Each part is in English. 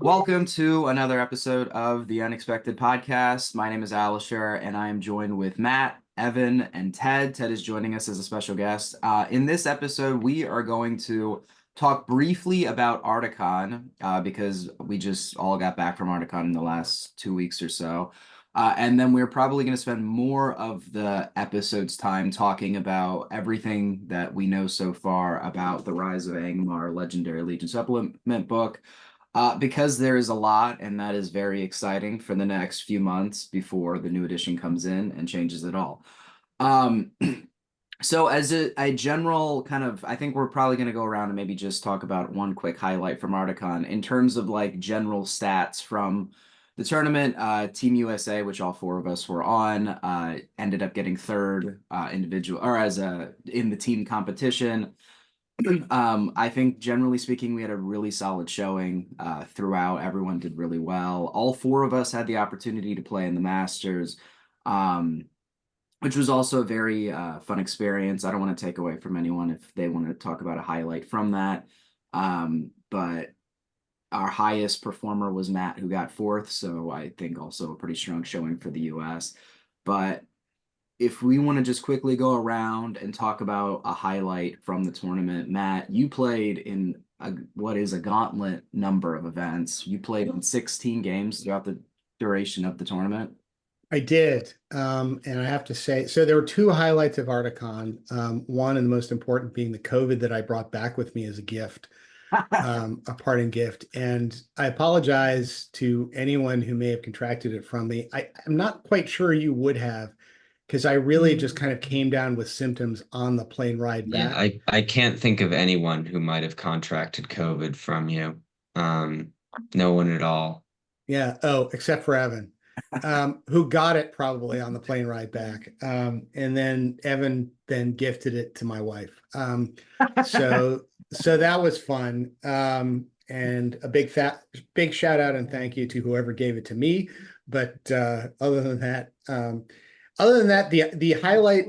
Welcome to another episode of the Unexpected Podcast. My name is Alisher, and I am joined with Matt, Evan, and Ted. Ted is joining us as a special guest. In this episode, we are going to talk briefly about Ardacon because we just all got back from Ardacon in the last 2 weeks or so. And then we're probably going to spend more of the episode's time talking about everything that we know so far about the Rise of Angmar Legendary Legion Supplement book because there is a lot, and that is very exciting for the next few months before the new edition comes in and changes it all. Um, so as a general kind of, I think we're probably going to go around and maybe just talk about one quick highlight from Ardacon in terms of like general stats from the tournament. Team USA, which all four of us were on, ended up getting third individual or as a in the team competition. I think generally speaking, we had a really solid showing throughout. Everyone did really well. All four of us had the opportunity to play in the Masters, um, which was also a very fun experience. I don't want to take away from anyone if they want to talk about a highlight from that. But our highest performer was Matt, who got fourth. So I think also a pretty strong showing for the US. But if we want to just quickly go around and talk about a highlight from the tournament, Matt, you played in what is a gauntlet number of events. You played in 16 games throughout the duration of the tournament. I did. And I have to say, so there were two highlights of Ardacon. One and the most important being the COVID that I brought back with me as a gift, a parting gift. And I apologize to anyone who may have contracted it from me. I'm not quite sure you would have, because I really just kind of came down with symptoms on the plane ride Yeah, back. I can't think of anyone who might have contracted COVID from you. No one at all. Yeah. Oh, except for Evan, who got it probably on the plane ride back. And then Evan then gifted it to my wife. So so that was fun. And a big shout out and thank you to whoever gave it to me. But other than that, the highlight,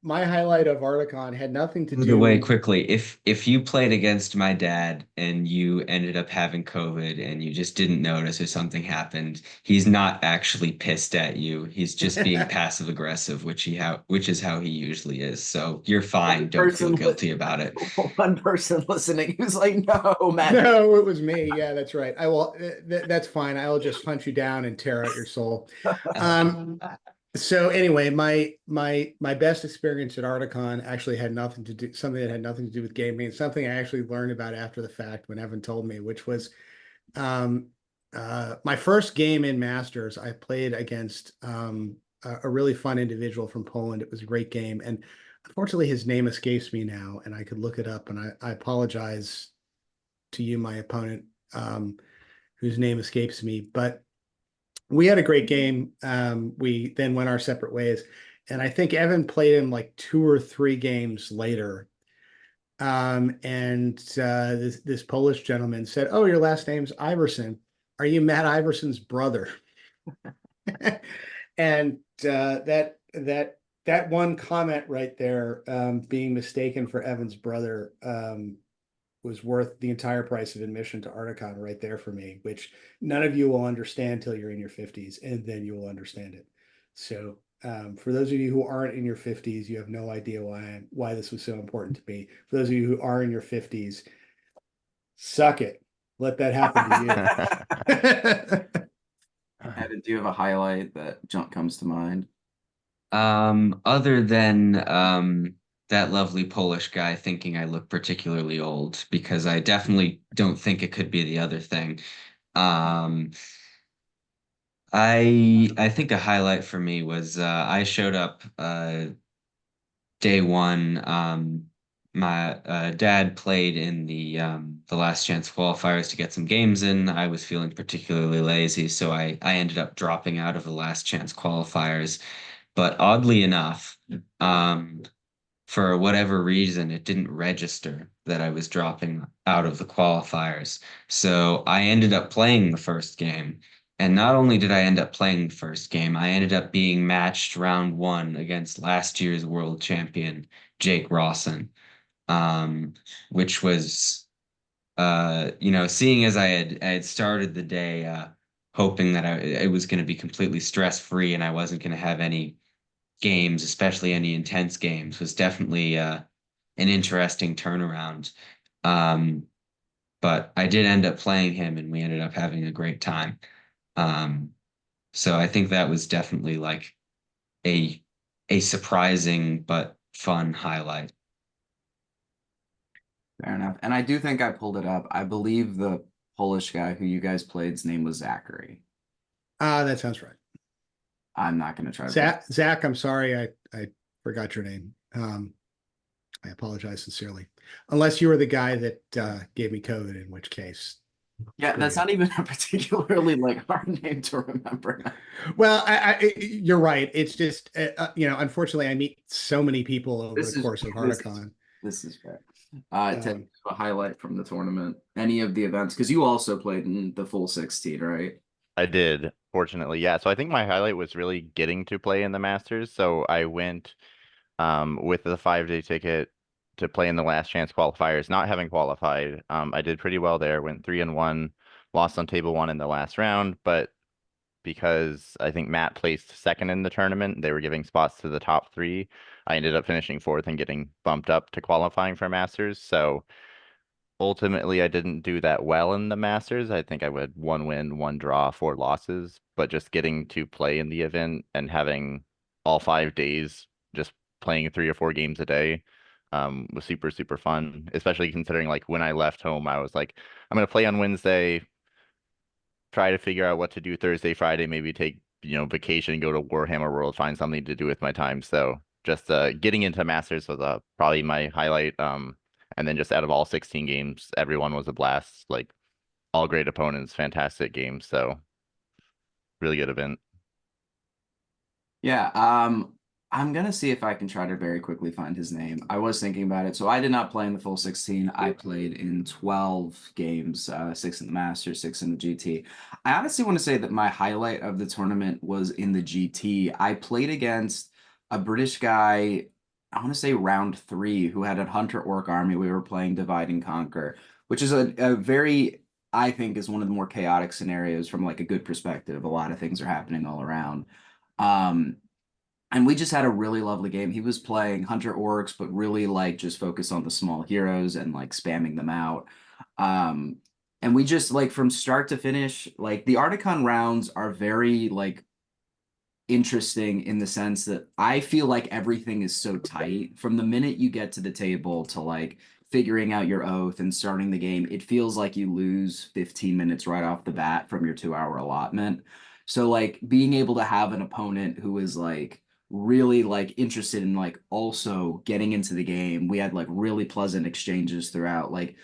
my highlight of Ardacon had nothing to By the way, do. quickly, if you played against my dad and you ended up having COVID and you just didn't notice or something happened, he's not actually pissed at you. He's just being passive aggressive, which is how he usually is. So you're fine. One Don't feel person, guilty about it. one person listening who's like, "No, Matt." No, it was me. Yeah, that's right. I will. That's fine. I will just hunt you down and tear out your soul. Um, so anyway, my best experience at Ardacon actually had nothing to do something that had nothing to do with gaming. It's something I actually learned about after the fact when Evan told me, which was um, my first game in Masters. I played against a really fun individual from Poland. It was a great game, and unfortunately, his name escapes me now, and I could look it up. And I apologize to you, my opponent, whose name escapes me, but we had a great game. We then went our separate ways. And I think Evan played him like 2 or 3 games later. And this Polish gentleman said, "Oh, your last name's Iverson. Are you Matt Iverson's brother?" And that one comment right there, being mistaken for Evan's brother, was worth the entire price of admission to Ardacon right there for me, which none of you will understand till you're in your 50s, and then you will understand it. So for those of you who aren't in your 50s, you have no idea why this was so important to me. For those of you who are in your 50s, suck it. Let that happen to you. Evan, do you have a highlight that comes to mind? Other than that lovely Polish guy thinking I look particularly old, because I definitely don't think it could be the other thing. Um, I think a highlight for me was I showed up day one. My dad played in the last chance qualifiers to get some games in. I was feeling particularly lazy, so I ended up dropping out of the last chance qualifiers. But oddly enough, um, for whatever reason, it didn't register that I was dropping out of the qualifiers. So I ended up playing the first game. And not only did I end up playing the first game, I ended up being matched round one against last year's world champion, Jake Rawson, um, which was seeing as I had started the day hoping that it was going to be completely stress free and I wasn't going to have any games, especially any intense games, was definitely an interesting turnaround. Um, but I did end up playing him, and we ended up having a great time. Um, so I think that was definitely like a a surprising but fun highlight. Fair enough. And I do think I pulled it up. I believe the Polish guy who you guys played's name was Zachary. That sounds right. I'm not going to try to Zach, I'm sorry, I forgot your name. I apologize sincerely. Unless you were the guy that gave me COVID, in which case. Yeah, that's not even a particularly like hard name to remember. Well, you're right. It's just unfortunately, I meet so many people over the course of Ardacon. This is fair. Ted, a highlight from the tournament, any of the events, because you also played in the full 16, right? I did, fortunately. Yeah. So I think my highlight was really getting to play in the Masters. So I went with the 5-day ticket to play in the last chance qualifiers, not having qualified. I did pretty well there, went 3-1, lost on table one in the last round, but because I think Matt placed second in the tournament, they were giving spots to the top three. I ended up finishing fourth and getting bumped up to qualifying for Masters. So ultimately, I didn't do that well in the Masters. I think I would 1 win, 1 draw, 4 losses. But just getting to play in the event and having all 5 days just playing 3 or 4 games a day was super, super fun. Especially considering like when I left home, I was like, I'm gonna play on Wednesday, try to figure out what to do Thursday, Friday, maybe take, vacation, go to Warhammer World, find something to do with my time. So just getting into Masters was probably my highlight. And then just out of all 16 games, everyone was a blast. Like all great opponents, fantastic games. So really good event. Yeah, I'm gonna see if I can try to very quickly find his name. I was thinking about it. So I did not play in the full 16. I played in 12 games, 6 in the Masters, 6 in the GT. I honestly want to say that my highlight of the tournament was in the GT. I played against a British guy, I want to say round 3, who had a Hunter Orc army. We were playing Divide and Conquer, which is a very, I think, is one of the more chaotic scenarios from like a good perspective. A lot of things are happening all around. Um, and we just had a really lovely game. He was playing Hunter Orcs, but really like just focus on the small heroes and like spamming them out. Um, and we just like from start to finish, like the Ardacon rounds are very like interesting in the sense that I feel like everything is so tight from the minute you get to the table to like figuring out your oath and starting the game. It feels like you lose 15 minutes right off the bat from your 2 hour allotment. So like being able to have an opponent who is like really like interested in like also getting into the game. We had like really pleasant exchanges throughout. Like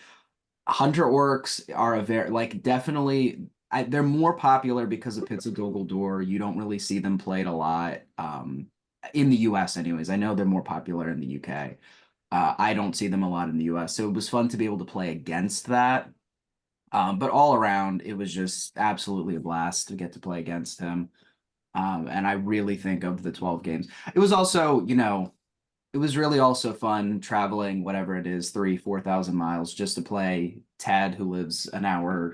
Hunter Orcs are a very like definitely they're more popular because of Pits of Dol You don't really see them played a lot in the US anyways. I know they're more popular in the UK. I don't see them a lot in the US. So it was fun to be able to play against that. But all around, it was just absolutely a blast to get to play against him. And I really think of the 12 games. It was also, it was really also fun traveling, whatever it is, 4,000 miles just to play Ted, who lives an hour,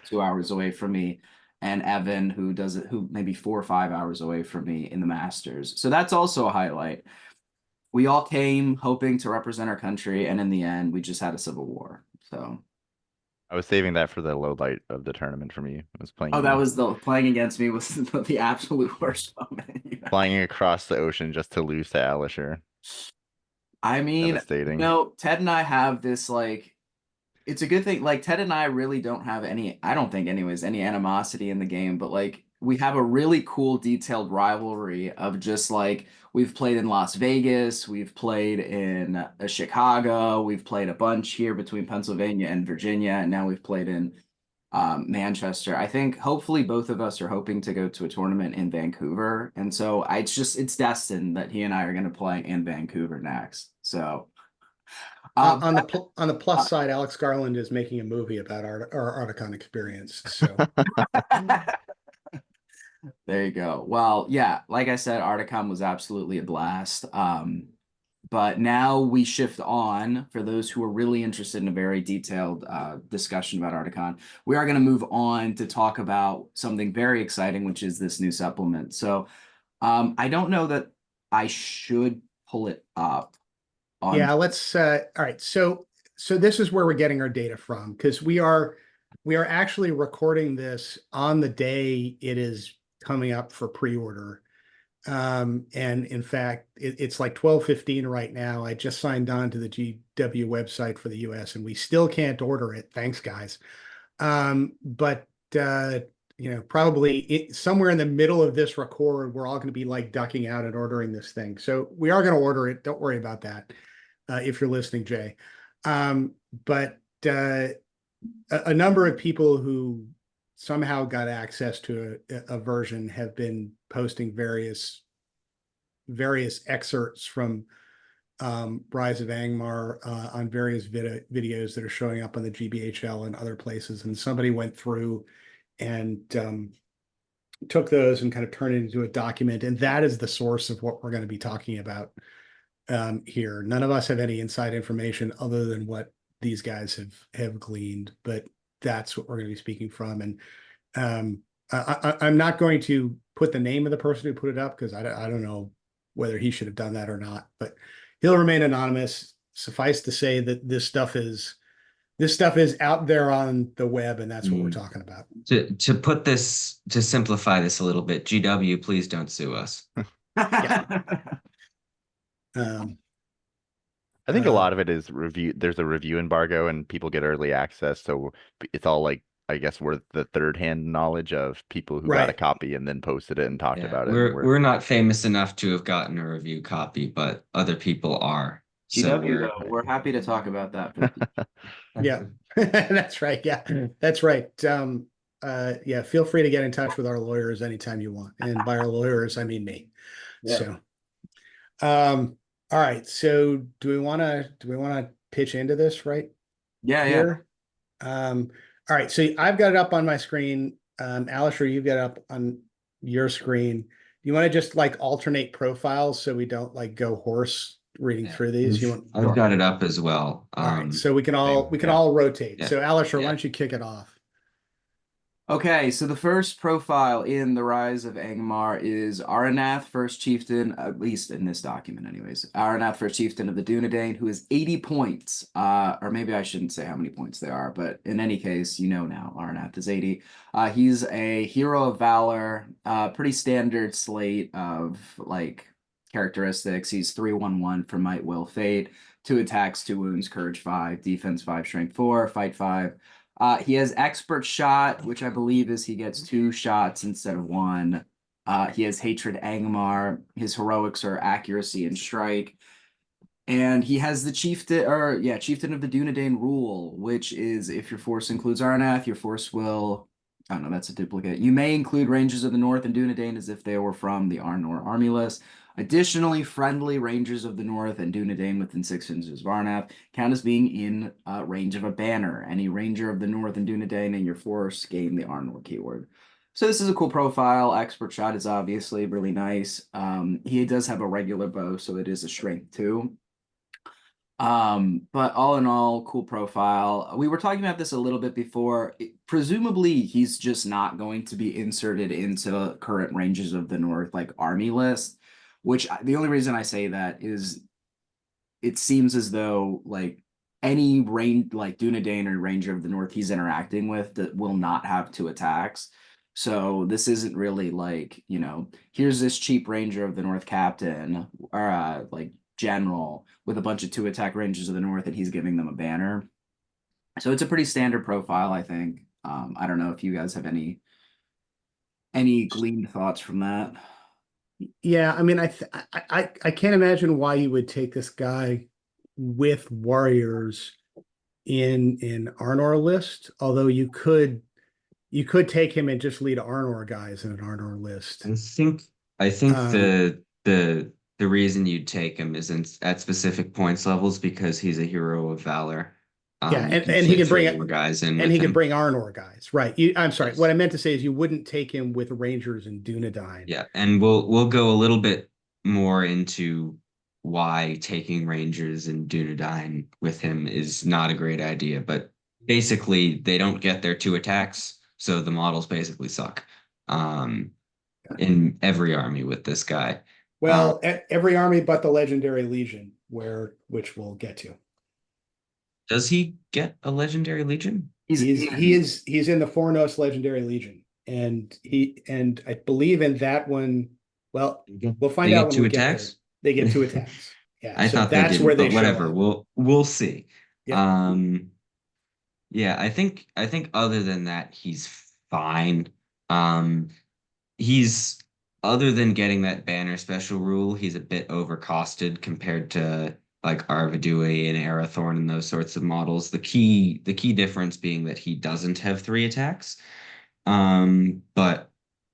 2 hours away from me, and Evan, who does it, who maybe 4 or 5 hours away from me in the Masters. So that's also a highlight. We all came hoping to represent our country, and in the end, we just had a civil war. So, I was saving that for the low light of the tournament for me. I was playing oh, that you, was the playing against me was the absolute worst moment. flying across the ocean just to lose to Alisher. I mean, Devastating. Ted and I have this like it's a good thing. Like Ted and I really don't have any, I don't think anyways, any animosity in the game, but like we have a really cool detailed rivalry of just like we've played in Las Vegas, we've played in Chicago, we've played a bunch here between Pennsylvania and Virginia, and now we've played in Manchester. I think hopefully both of us are hoping to go to a tournament in Vancouver. And so it's destined that he and I are going to play in Vancouver next. So On the plus side, Alex Garland is making a movie about our Ardacon experience. So there you go. Well, yeah, like I said, Ardacon was absolutely a blast. But now we shift on, for those who are really interested in a very detailed discussion about Ardacon, we are going to move on to talk about something very exciting, which is this new supplement. So I don't know that I should pull it up on. Yeah, let's all right. So this is where we're getting our data from, because we are actually recording this on the day it is coming up for pre-order. And in fact, it's like 12:15 right now. I just signed on to the GW website for the US and we still can't order it. Thanks, guys. But probably somewhere in the middle of this record, we're all going to be like ducking out and ordering this thing. So we are going to order it. Don't worry about that. If you're listening, Jay. But a number of people who somehow got access to a version have been posting various excerpts from Rise of Angmar on various videos that are showing up on the GBHL and other places. And somebody went through and took those and kind of turned it into a document. And that is the source of what we're going to be talking about here. None of us have any inside information other than what these guys have gleaned, but that's what we're going to be speaking from. And I'm not going to put the name of the person who put it up because I don't know whether he should have done that or not, but he'll remain anonymous. Suffice to say that this stuff is out there on the web, and that's what we're talking about. To simplify this a little bit, GW, please don't sue us. I think a lot of it is review. There's a review embargo and people get early access. So it's all like, I guess we're the third hand knowledge of people who got a copy and then posted it and talked about it. We're not famous enough to have gotten a review copy, but other people are. GW, so we're happy to talk about that. Yeah, that's right. Yeah, that's right. Yeah, feel free to get in touch with our lawyers anytime you want. And by our lawyers, I mean me. Yeah. So, all right. So do we want to pitch into this right? Yeah. All right. So I've got it up on my screen. Alisher, you've got it up on your screen. You want to just like alternate profiles so we don't like go horse reading through these? I've got it up as well. All right. So we can all rotate. Yeah. So Alisher, why don't you kick it off? Okay, so the first profile in the Rise of Angmar is Arathorn, first chieftain, at least in this document anyways. Arathorn, first chieftain of the Dunedain, who is 80 points. Or maybe I shouldn't say how many points they are, but in any case, you know now, Arathorn is 80. He's a hero of valor, pretty standard slate of like characteristics. He's 3/1/1 for Might, Will, Fate, 2 attacks, 2 wounds, Courage 5, Defense 5, Strength 4, Fight 5. He has Expert Shot, which I believe is he gets 2 shots instead of 1. He has Hatred Angmar. His heroics are Accuracy and Strike. And he has the Chieftain of the Dunedain rule, which is if your force includes Arathorn, your force will... Oh, no, that's a duplicate. You may include Rangers of the North and Dunedain as if they were from the Arnor army list. Additionally, friendly Rangers of the North and Dunedain within 6 inches of Arathorn count as being in range of a banner. Any Ranger of the North and Dunedain in your force gain the Arnor keyword. So this is a cool profile. Expert Shot is obviously really nice. He does have a regular bow, so it is a strength 2. But all in all, cool profile. We were talking about this a little bit before. Presumably, he's just not going to be inserted into current Rangers of the North like army list. Which the only reason I say that is it seems as though like any like Dunedain or Ranger of the North he's interacting with that will not have 2 attacks. So this isn't really like, here's this cheap Ranger of the North captain or like general with a bunch of 2 attack Rangers of the North and he's giving them a banner. So it's a pretty standard profile, I think. I don't know if you guys have any gleaned thoughts from that. Yeah, I mean, I can't imagine why you would take this guy with warriors in Arnor list. Although you could take him and just lead Arnor guys in an Arnor list. I think the reason you'd take him is at specific points levels because he's a hero of valor. And he can bring guys in, and he can bring Arnor guys, right? I'm sorry. What I meant to say is you wouldn't take him with Rangers and Dunedain. Yeah, and we'll go a little bit more into why taking Rangers and Dunedain with him is not a great idea. But basically, they don't get their 2 attacks, so the models basically suck in every army with this guy. Well, every army but the Legendary Legion, which we'll get to. Does he get a Legendary Legion? He's in the Fornost Legendary Legion, and I believe in that one. Well, we'll find out when we get there. They get 2 attacks. Yeah, I so thought that's they didn't, where they but show whatever. up. We'll see. Yeah. Yeah, I think other than that, he's fine. He's other than getting that banner special rule, he's a bit overcosted compared to like Arvidui and Arathorn and those sorts of models. The key difference being that he doesn't have 3 attacks. But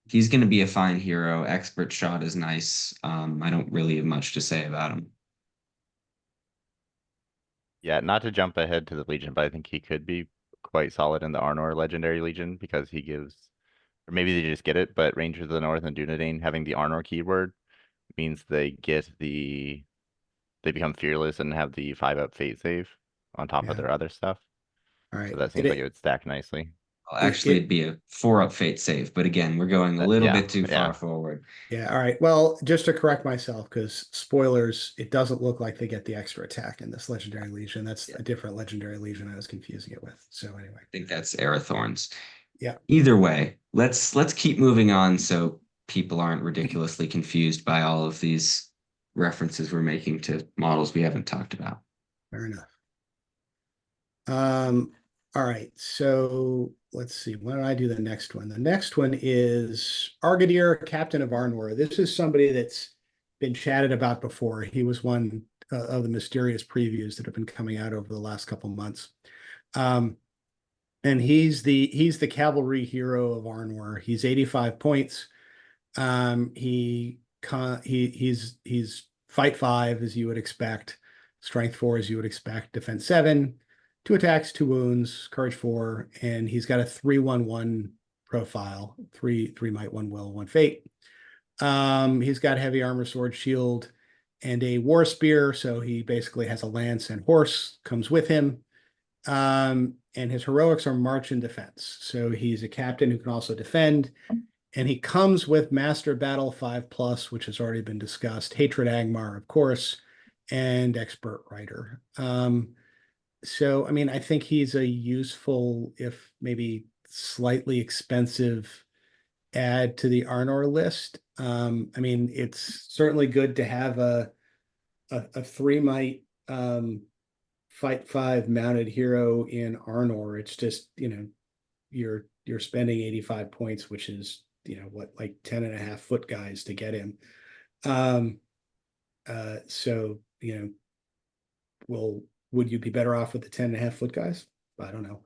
he's going to be a fine hero. Expert shot is nice. I don't really have much to say about him. Yeah, not to jump ahead to the Legion, but I think he could be quite solid in the Arnor Legendary Legion because he gives, or maybe they just get it, but Rangers of the North and Dunedain having the Arnor keyword means they become fearless and have the 5-up fate save on top of Yeah. their other stuff. All right. So that seems like it would stack nicely. Well, actually, it'd be a 4-up fate save, but again, we're going a little bit too far forward. Yeah, all right. Well, just to correct myself, because spoilers, it doesn't look like they get the extra attack in this Legendary Legion. That's a different Legendary Legion I was confusing it with. So anyway. I think that's Arathorn's. Yeah. Either way, let's keep moving on so people aren't ridiculously confused by all of these references we're making to models we haven't talked about. Fair enough. All right, so let's see. Why don't I do the next one? The next one is Argadir, Captain of Arnor. This is somebody that's been chatted about before. He was one of the mysterious previews that have been coming out over the last couple months. And he's the cavalry hero of Arnor. He's 85 points. He's fight 5 as you would expect, strength 4 as you would expect, defense 7. 2 attacks, 2 wounds, courage 4, and he's got a 3-1-1 profile, 3 might, 1 will, 1 fate. He's got heavy armor, sword, shield, and a war spear, so he basically has a lance and horse comes with him. And his heroics are march and defense. So he's a captain who can also defend, and he comes with Master Battle 5+, which has already been discussed, Hatred Angmar, of course, and Expert Writer. So, I mean, I think he's a useful, if maybe slightly expensive add to the Arnor list. I mean, it's certainly good to have a 3 might fight 5 mounted hero in Arnor. It's just, you're spending 85 points, which is, what, like 10.5 foot guys to get him. So, would you be better off with the 10.5 foot guys? I don't know.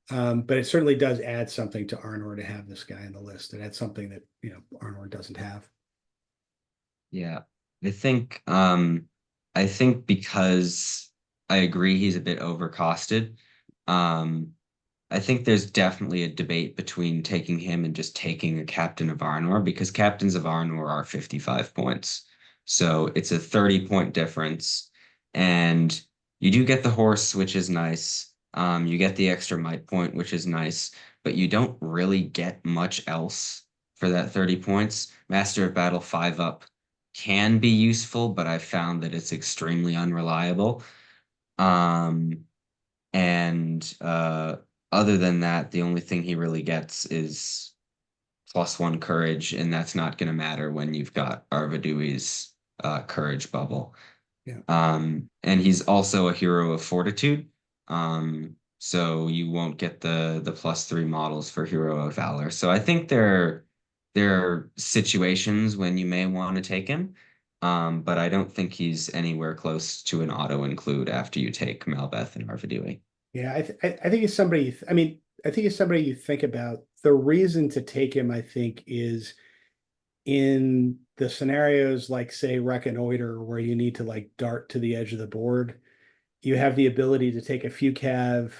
But it certainly does add something to Arnor to have this guy in the list. It adds something that, Arnor doesn't have. Yeah. I think because I agree he's a bit overcosted. I think there's definitely a debate between taking him and just taking a Captain of Arnor, because Captains of Arnor are 55 points. So it's a 30-point difference. And you do get the horse, which is nice. You get the extra might point, which is nice, but you don't really get much else for that 30 points. Master of Battle 5-up can be useful, but I found that it's extremely unreliable. And other than that, the only thing he really gets is +1 courage, and that's not going to matter when you've got Arvidui's courage bubble. Yeah. And he's also a hero of fortitude. So you won't get the +3 models for hero of valor. So I think there are situations when you may want to take him. But I don't think he's anywhere close to an auto include after you take Malbeth and Arvidui. Yeah, I think it's somebody. I mean, I think it's somebody you think about. The reason to take him, I think, is in the scenarios like, say, Reconnoiter, where you need to like dart to the edge of the board. You have the ability to take a few cav,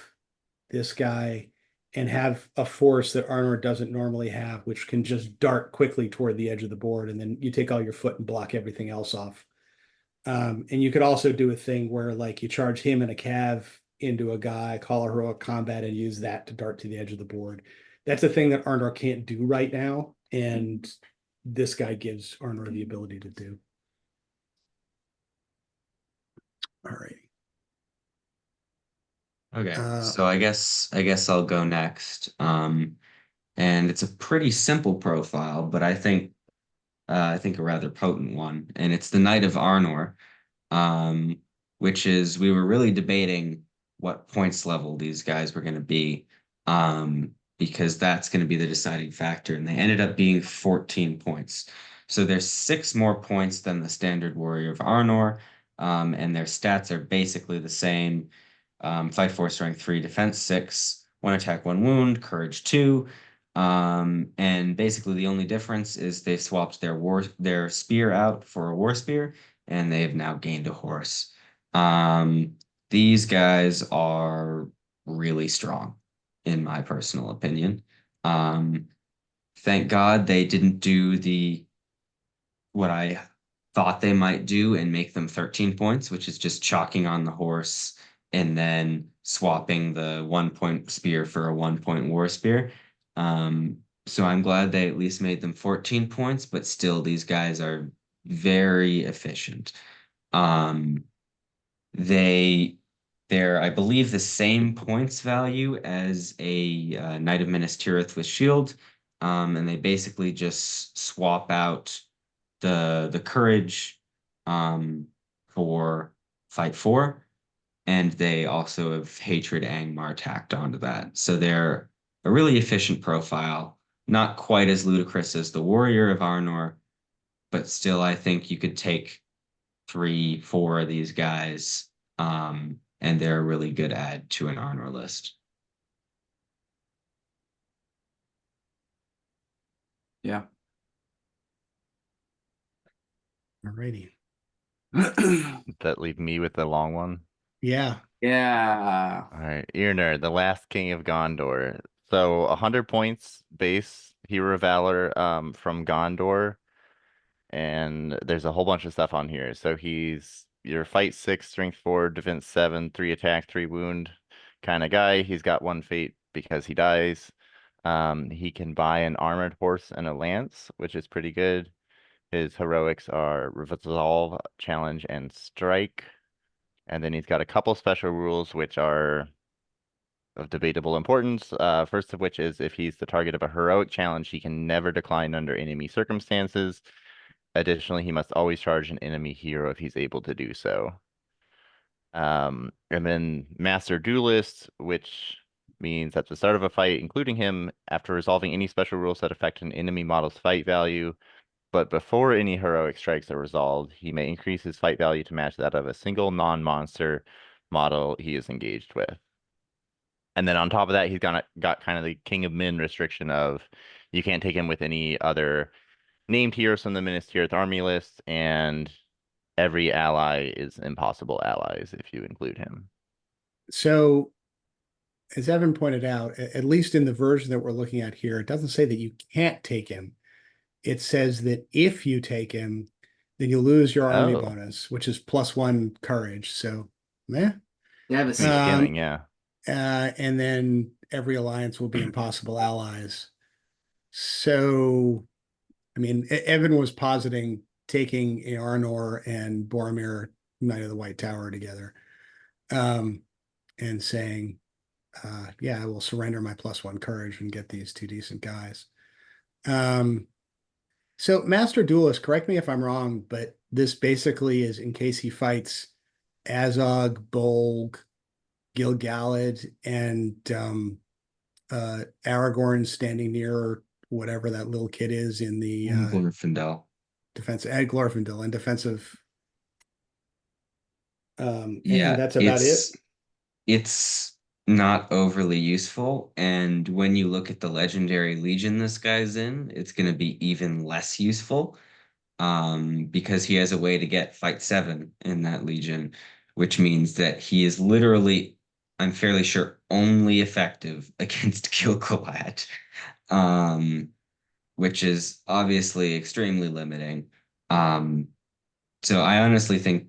this guy, and have a force that Arnor doesn't normally have, which can just dart quickly toward the edge of the board, and then you take all your foot and block everything else off. And you could also do a thing where like you charge him and a cav into a guy, call a heroic combat, and use that to dart to the edge of the board. That's a thing that Arnor can't do right now, and this guy gives Arnor the ability to do. All right. Okay, so I guess I'll go next. And it's a pretty simple profile, but I think a rather potent one, and it's the Knight of Arnor, um, which is we were really debating what points level these guys were going to be, because that's going to be the deciding factor, and they ended up being 14 points. So there's 6 more points than the standard warrior of Arnor, and their stats are basically the same. Fight 4, strength 3, defense 6, 1 attack, 1 wound, courage 2. And basically the only difference is they swapped their spear out for a war spear, and they have now gained a horse. These guys are really strong, in my personal opinion. Thank God they didn't do what I thought they might do and make them 13 points, which is just chalking on the horse and then swapping the 1-point spear for a 1-point war spear. So I'm glad they at least made them 14 points, but still these guys are very efficient. They're, I believe, the same points value as a Knight of Minas Tirith with shield, and they basically just swap out the courage for fight 4, and they also have hatred Angmar tacked onto that. So they're a really efficient profile, not quite as ludicrous as the warrior of Arnor, but still I think you could take 3, 4 of these guys, and they're a really good add to an Arnor list. Yeah. Alrighty. That leave me with the long one. Yeah. Yeah. All right, Earnur, the last king of Gondor. So 100 points base, Hero of Valor, from Gondor, and there's a whole bunch of stuff on here. So he's your fight 6, strength 4, defense 7, 3 attack, 3 wound kind of guy. He's got 1 fate because he dies. He can buy an armored horse and a lance, which is pretty good. His heroics are Resolve, Challenge, and Strike. And then he's got a couple special rules which are of debatable importance. First of which is if he's the target of a heroic challenge, he can never decline under enemy circumstances. Additionally, he must always charge an enemy hero if he's able to do so. And then Master Duelist, which means at the start of a fight, including him, after resolving any special rules that affect an enemy model's fight value, but before any heroic strikes are resolved, he may increase his fight value to match that of a single non-monster model he is engaged with. And then on top of that, he's got kind of the King of Men restriction of you can't take him with any other named heroes from the Minas Tirith army list, and every ally is impossible allies if you include him. So, as Evan pointed out, at least in the version that we're looking at here, it doesn't say that you can't take him. It says that if you take him, then you lose your army bonus, which is +1 courage. So, Yeah, In the beginning, yeah. and then every alliance will be impossible allies. So, I mean, Evan was positing taking Arnor and Boromir, Knight of the White Tower, together, and saying, yeah, I will surrender my +1 courage and get these 2 decent guys. So Master Duelist, correct me if I'm wrong, but this basically is in case he fights Azog, Bolg, Gil-galad, and Aragorn standing near whatever that little kid is in the Glorfindel. defense, and Glorfindel and defensive. Yeah, and that's about it. It's not overly useful, and when you look at the legendary legion this guy's in, it's going to be even less useful, because he has a way to get fight 7 in that legion, which means that he is literally, I'm fairly sure, only effective against Gil-galad, which is obviously extremely limiting. So I honestly think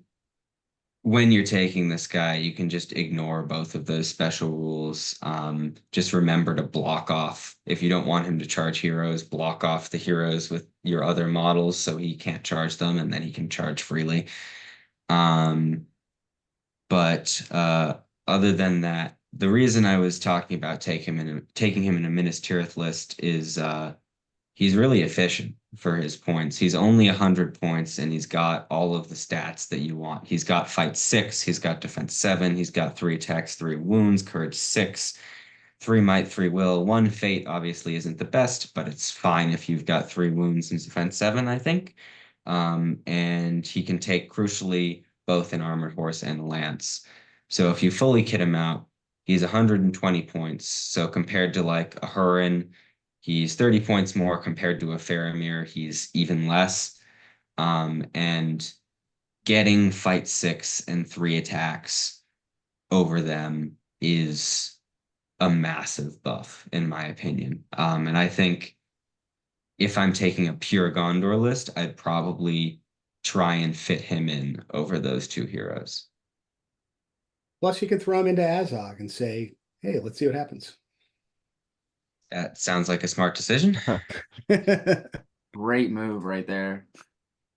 when you're taking this guy, you can just ignore both of those special rules. Just remember to block off. If you don't want him to charge heroes, block off the heroes with your other models so he can't charge them, and then he can charge freely. But other than that, the reason I was talking about taking him in a Minas Tirith list is he's really efficient for his points. He's only 100 points, and he's got all of the stats that you want. He's got fight 6, he's got defense 7, he's got 3 attacks, 3 wounds, courage 6, 3 might, 3 will. 1 fate obviously isn't the best, but it's fine if you've got 3 wounds and defense 7, I think. And he can take, crucially, both an armored horse and lance. So if you fully kit him out, he's 120 points. So compared to like a Hurin, he's 30 points more. Compared to a Faramir, he's even less. And getting fight 6 and 3 attacks over them is a massive buff, in my opinion. And I think if I'm taking a pure Gondor list, I'd probably try and fit him in over those 2 heroes. Plus, you can throw him into Azog and say, hey, let's see what happens. That sounds like a smart decision. Great move right there.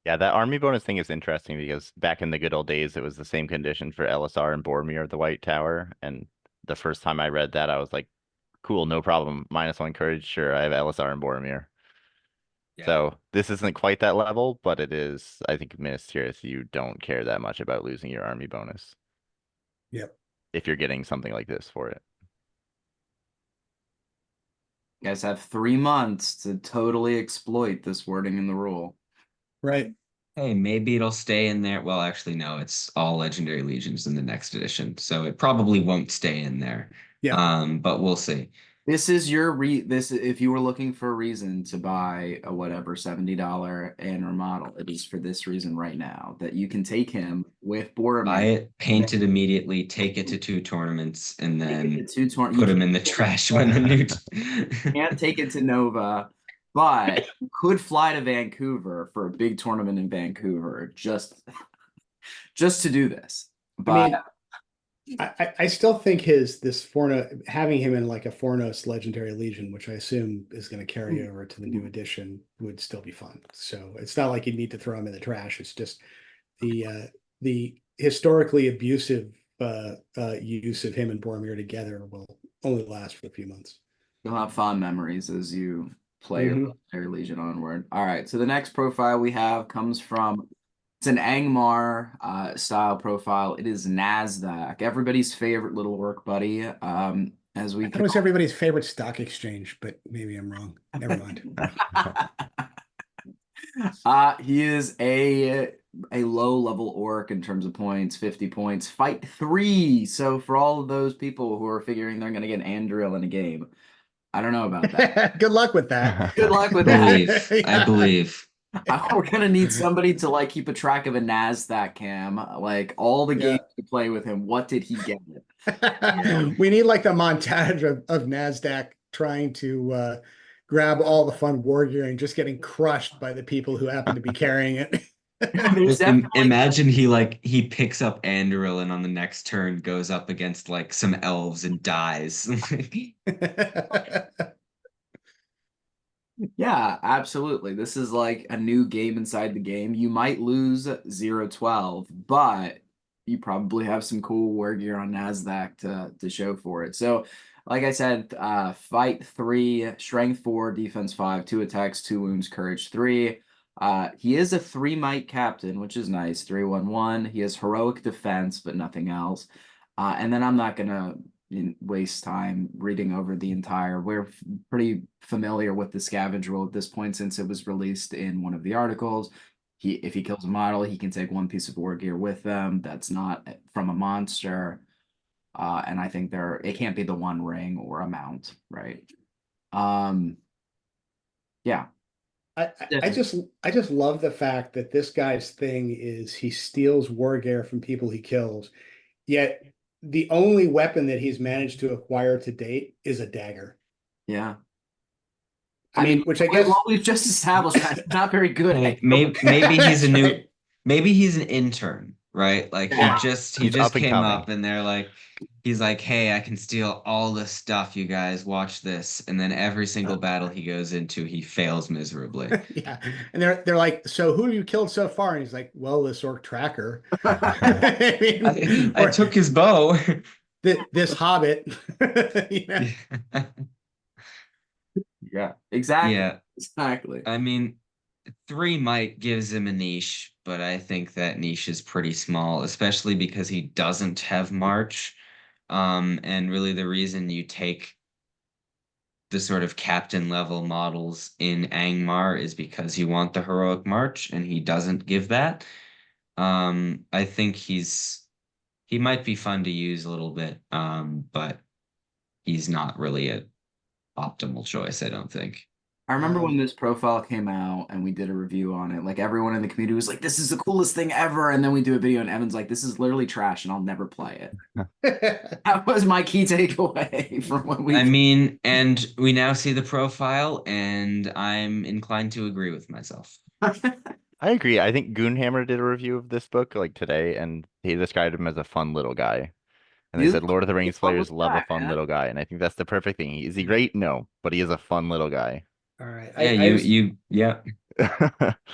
Yeah, that army bonus thing is interesting because back in the good old days, it was the same condition for Elisar and Boromir of the White Tower. And the first time I read that, I was like, cool, no problem. -1 courage. Sure, I have Elisar and Boromir. Yeah. So this isn't quite that level, but it is, I think, Minas Tirith, you don't care that much about losing your army bonus. Yep. If you're getting something like this for it. You guys have 3 months to totally exploit this wording in the rule. Right. Hey, maybe it'll stay in there. Well, actually, no, it's all Legendary Legions in the next edition, so it probably won't stay in there. Yeah. But we'll see. This is your if you were looking for a reason to buy a whatever $70 Arnor model, it is for this reason right now, that you can take him with Boromir. Buy it, paint it immediately, take it to 2 tournaments, and then put him in the trash when the new. Can't take it to Nova, but could fly to Vancouver for a big tournament in Vancouver just to do this. But I still think this Forno, having him in like a Fornost Legendary Legion, which I assume is going to carry over to the new edition, would still be fun. So it's not like you need to throw him in the trash. It's just the historically abusive use of him and Boromir together will only last for a few months. you'll have fond memories as you play your Legendary Legion onward. All right, so the next profile we have comes from, it's an Angmar style profile. It is Nasdag, everybody's favorite little work buddy. As we I thought it was everybody's favorite stock exchange, but maybe I'm wrong. Never mind. He is a low level orc in terms of points, 50 points, fight 3. So for all of those people who are figuring they're going to get Andril in a game, I don't know about that. Good luck with that. Good luck with that. I believe. We're gonna need somebody to like keep a track of a Nasdaq cam, like all the games to play with him. What did he get? We need like the montage of Nasdaq trying to grab all the fun war gear and just getting crushed by the people who happen to be carrying it. Imagine he picks up Andoril and on the next turn goes up against like some elves and dies. Yeah, absolutely. This is like a new game inside the game. You might lose 0-12, but you probably have some cool war gear on Nasdaq to show for it. So, like I said, fight 3, strength 4, defense 5, 2 attacks, 2 wounds, courage 3. He is a 3 might captain, which is nice. 3-1-1. He has heroic defense, but nothing else. And then I'm not gonna waste time reading over the entire. We're pretty familiar with the scavenge rule at this point since it was released in one of the articles. If he kills a model, he can take 1 piece of war gear with them that's not from a monster. And I think it can't be the 1 ring or a mount, right? Yeah. I just love the fact that this guy's thing is he steals war gear from people he kills, yet the only weapon that he's managed to acquire to date is a dagger. Yeah. I mean, which I guess what we've just established, that's not very good. Maybe he's a new, maybe he's an intern right? Like Yeah. he He's just up and came coming. up and he's like, hey, I can steal all this stuff, you guys, watch this. And then every single battle he goes into, he fails miserably. Yeah. And they're like, so who have you killed so far? And he's like, well, this orc tracker. I mean, I took his bow. this hobbit. You know? Yeah, exactly. Yeah. Exactly. I mean, 3 might gives him a niche, but I think that niche is pretty small, especially because he doesn't have March. And really the reason you take the sort of captain level models in Angmar is because you want the heroic march, and he doesn't give that. I think he might be fun to use a little bit, but he's not really an optimal choice, I don't think. I remember when this profile came out and we did a review on it, like everyone in the community was like, this is the coolest thing ever. And then we do a video and Evan's like, this is literally trash and I'll never play it. That was my key takeaway from when we. I mean, and we now see the profile, and I'm inclined to agree with myself. I agree. I think Goonhammer did a review of this book like today, and he described him as a fun little guy. And they He's said Lord of the Rings a fun players little love a guy, fun man. little guy, and I think that's the perfect thing. Is he great? No, but he is a fun little guy. All right. Yeah, yeah.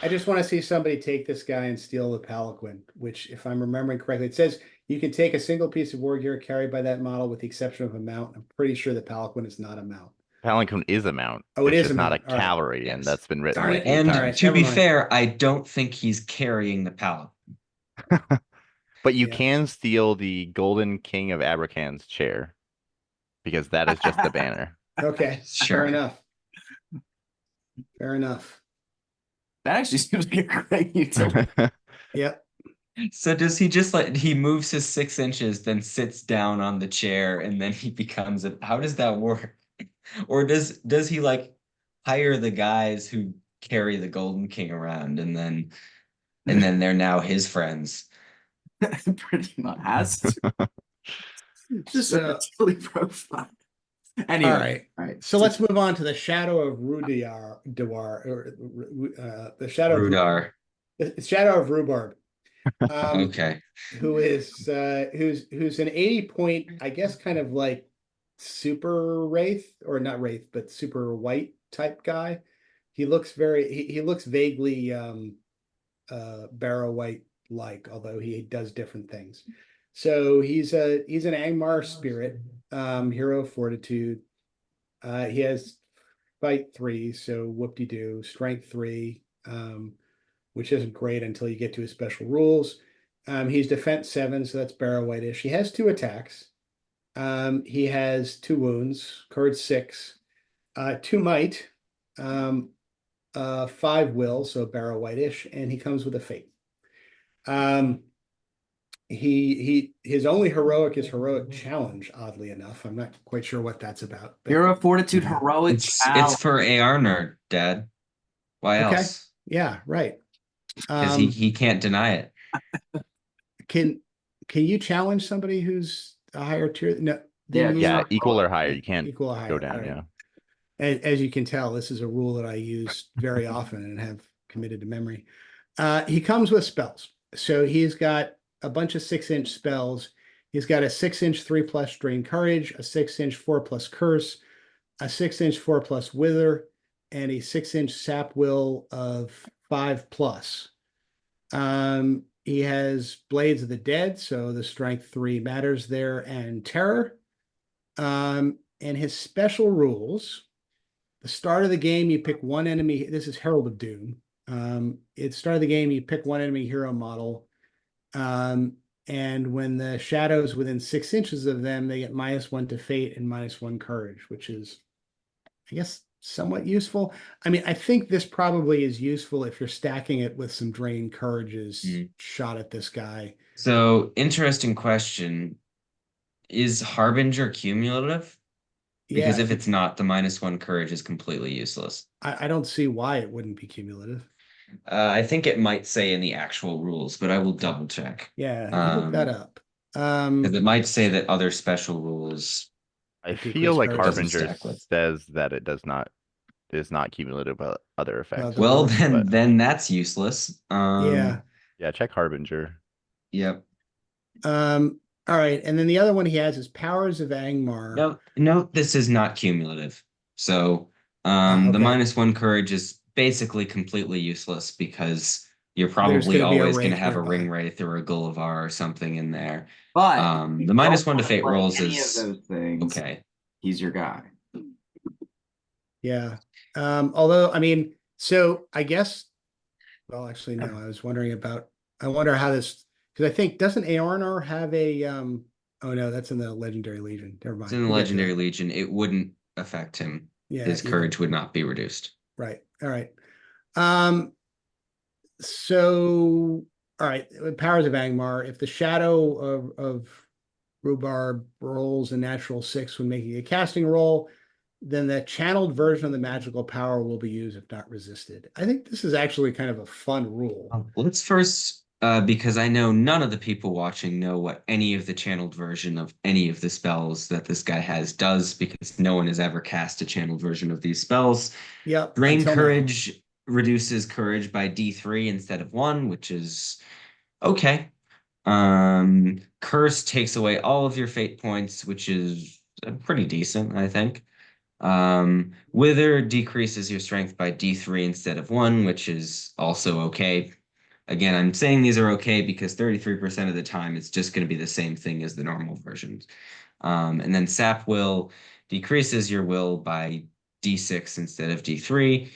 I just want to see somebody take this guy and steal the Palanquin, which, if I'm remembering correctly, it says you can take a single piece of war gear carried by that model with the exception of a mount. I'm pretty sure the Palanquin is not a mount. Palanquin is a mount. Oh, it It's is just a not a mount. All right. cavalry, and Yes. that's been written Darn like it. 8 And All right, times. to never be mind. fair, I don't think he's carrying the pallet. But you Yeah. can steal the Golden King of Abrakan's chair, because that is just the banner. Okay. Sure. Fair enough. Fair enough. That actually seems like a great utility. Yep. So does he just he moves his 6 inches, then sits down on the chair, and then he becomes how does that work? Or does he like hire the guys who carry the Golden King around, and then they're now his friends? Pretty much has just a So, utility profile. Anyway, all right. So let's move on to the Shadow of Rhudaur, or the Shadow of Rhudaur. the Shadow of Rhubarb. Okay. Who's an 80 point, I guess, kind of like super wraith, or not wraith, but super white type guy. He looks he looks vaguely Barrow White like, although he does different things. So he's an Angmar spirit, hero of fortitude. He has fight 3, so whoop-de-doo, strength 3, which isn't great until you get to his special rules. He's defense 7, so that's Barrow White-ish. He has 2 attacks. He has 2 wounds, courage 6, 2 might, 5 will, so Barrow White-ish, and he comes with a fate. His only heroic is heroic challenge, oddly enough. I'm not quite sure what that's about. But Hero of Fortitude, heroic It's for Arnor, Dad. Why okay. else? Yeah, right. Because he can't deny it. Can you challenge somebody who's a higher tier? No. Yeah, equal or higher. You can't equal or higher. go down. Right. Yeah. As you can tell, this is a rule that I use very often and have committed to memory. He comes with spells. So he's got a bunch of 6-inch spells. He's got a 6-inch 3+ Drain Courage, a 6-inch 4+ Curse, a 6-inch 4+ Wither, and a 6-inch Sap Will of 5+. He has Blades of the Dead, so the strength 3 matters there, and Terror. And his special rules, the start of the game, you pick one enemy. This is Herald of Doom. At the start of the game, you pick one enemy hero model. And when the shadow's within 6 inches of them, they get -1 to fate and -1 courage, which is, I guess, somewhat useful. I mean, I think this probably is useful if you're stacking it with some drain courages shot at this guy. So, interesting question. Is Harbinger cumulative? Because if it's not, the -1 courage is completely useless. I don't see why it wouldn't be cumulative. I think it might say in the actual rules, but I will double check. Yeah, look that up. Because it might say that other special rules. I feel like Harbinger stack with. says that it is not cumulative but other effects. Well, then that's useless. Yeah. Yeah, check Harbinger. Yep. All right, and then the other one he has is Powers of Angmar. No, this is not cumulative. So the Okay. -1 courage is basically completely useless because you're There's probably going to be a always going to Wraith have a nearby. Ring Wraith or a Gullivar or something in there. But The if you don't -1 to wanna fate play rolls any of is those things, okay. he's your guy. Yeah. Although, I mean, so I guess, well, actually, no, I wonder how this, because I think, doesn't Arnor have a, oh no, that's in the Legendary Legion. Never It's mind. in the We'll get to Legendary that. Legion. It wouldn't affect him. Yeah, His you don't. courage would not be reduced. Right. All right. Um, so, all right, with Powers of Angmar, if the shadow of Rhubarb rolls a natural 6 when making a casting roll, then the channeled version of the magical power will be used if not resisted. I think this is actually kind of a fun rule. Let's first, because I know none of the people watching know what any of the channeled version of any of the spells that this guy has does, because no one has ever cast a channeled version of these spells. Yep. Drain Until now. Courage reduces courage by D3 instead of 1, which is okay. Curse takes away all of your fate points, which is pretty decent, I think. Wither decreases your strength by D3 instead of 1, which is also okay. Again, I'm saying these are okay because 33% of the time it's just going to be the same thing as the normal versions. And then Sap Will decreases your will by D6 instead of D3,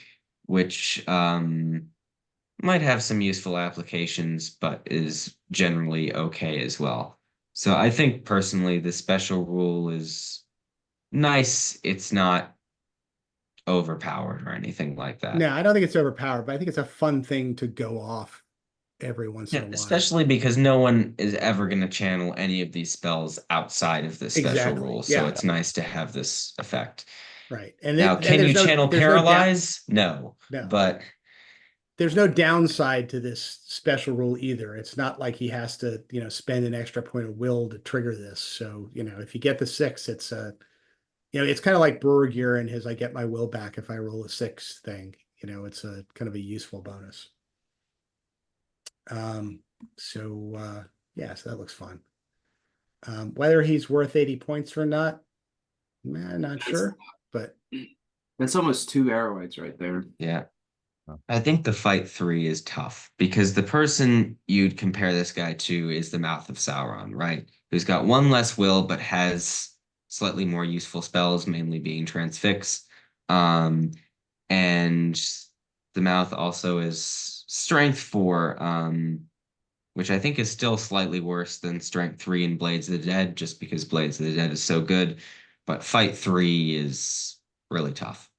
which might have some useful applications, but is generally okay as well. So I think personally the special rule is nice. It's not overpowered or anything like that. No, I don't think it's overpowered, but I think it's a fun thing to go off every once in a while. Especially because no one is ever going to channel any of these spells outside of this special Exactly. rule. So Yeah. it's nice to have this effect. Right. And Now, can you channel Paralyze? No. No. But there's no downside to this special rule either. It's not like he has to, spend an extra point of will to trigger this. So, if you get the 6, it's it's kind of like Brewer Gear and his I get my will back if I roll a 6 thing. It's a kind of a useful bonus. So that looks fun. Whether he's worth 80 points or not, not sure, but that's almost 2 Arrowites right there. yeah. I think the fight 3 is tough because the person you'd compare this guy to is the Mouth of Sauron, right? Who's got 1 less will but has slightly more useful spells, mainly being Transfix. And the Mouth also is Strength 4, which I think is still slightly worse than Strength 3 in Blades of the Dead, just because Blades of the Dead is so good. But fight 3 is really tough.